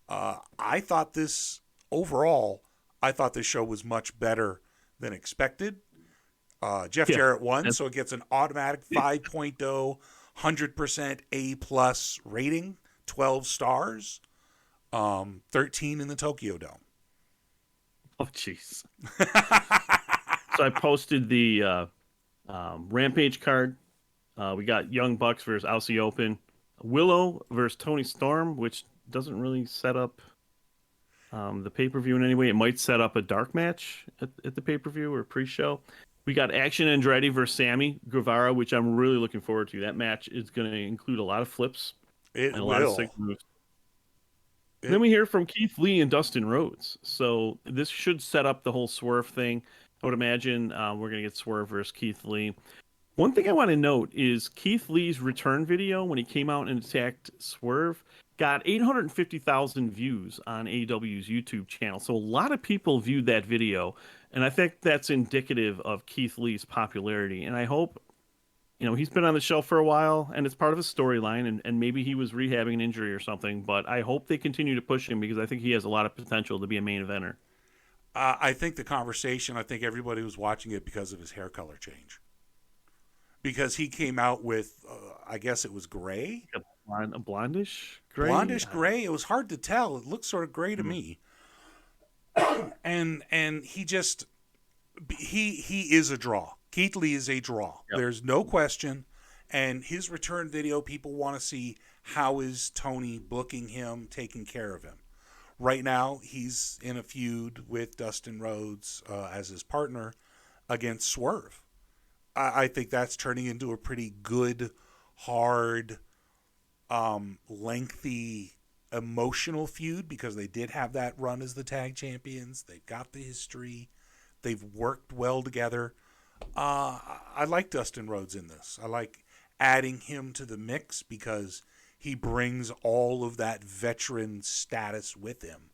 I thought this show was much better than expected. Jeff Jarrett won, so it gets an automatic 5.0, 100% A+ rating, 12 stars, 13 in the Tokyo Dome. Oh, jeez. So I posted the Rampage card. We got Young Bucks versus Aussie Open. Willow versus Tony Storm, which doesn't really set up the pay-per-view in any way. It might set up a dark match at the pay-per-view or pre-show. We got Action Andretti versus Sammy Guevara, which I'm really looking forward to. That match is going to include a lot of flips and a lot of sick moves. Then we hear from Keith Lee and Dustin Rhodes. So this should set up the whole Swerve thing. I would imagine we're going to get Swerve versus Keith Lee. One thing I want to note is Keith Lee's return video when he came out and attacked Swerve got 850,000 views on AEW's YouTube channel. So a lot of people viewed that video, and I think that's indicative of Keith Lee's popularity. And I hope, you know, he's been on the show for a while, and it's part of a storyline, and maybe he was rehabbing an injury or something, but I hope they continue to push him because I think he has a lot of potential to be a main eventer. I think everybody was watching it because of his hair color change. Because he came out with, I guess it was gray? A blondish gray? Blondish gray. It was hard to tell. It looked sort of gray to me. And he just, he is a draw. Keith Lee is a draw. Yep. There's no question. And his return video, people want to see how is Tony booking him, taking care of him. Right now, he's in a feud with Dustin Rhodes as his partner against Swerve. I think that's turning into a pretty good, hard, lengthy, emotional feud because they did have that run as the tag champions. They've got the history. They've worked well together. I like Dustin Rhodes in this. I like adding him to the mix because he brings all of that veteran status with him.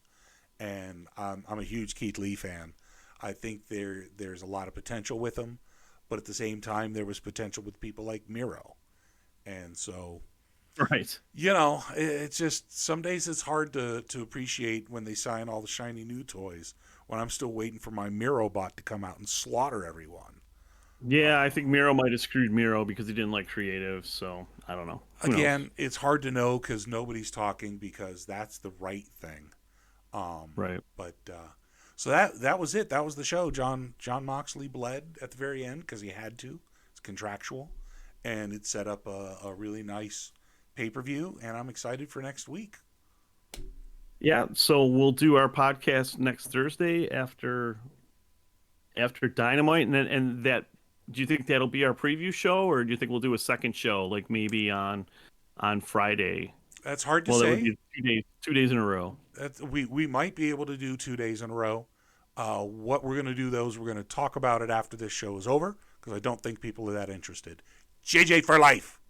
And I'm a huge Keith Lee fan. I think there's a lot of potential with him, but at the same time, there was potential with people like Miro. And so, right. It's just some days it's hard to appreciate when they sign all the shiny new toys when I'm still waiting for my Miro bot to come out and slaughter everyone. Yeah, I think Miro might have screwed Miro because he didn't like creative, so I don't know. Who Again, knows? it's hard to know because nobody's talking because that's the right thing. Right. But so that was it. That was the show. John Moxley bled at the very end because he had to. It's contractual, and it set up a really nice pay-per-view. And I'm excited for next week. Yeah, so we'll do our podcast next Thursday after Dynamite, and that. Do you think that'll be our preview show, or do you think we'll do a second show, like maybe on Friday? That's hard to Well, say. that would be 2 days in a row. We might be able to do 2 days in a row. What we're going to do, though, is we're going to talk about it after this show is over because I don't think people are that interested. JJ for life.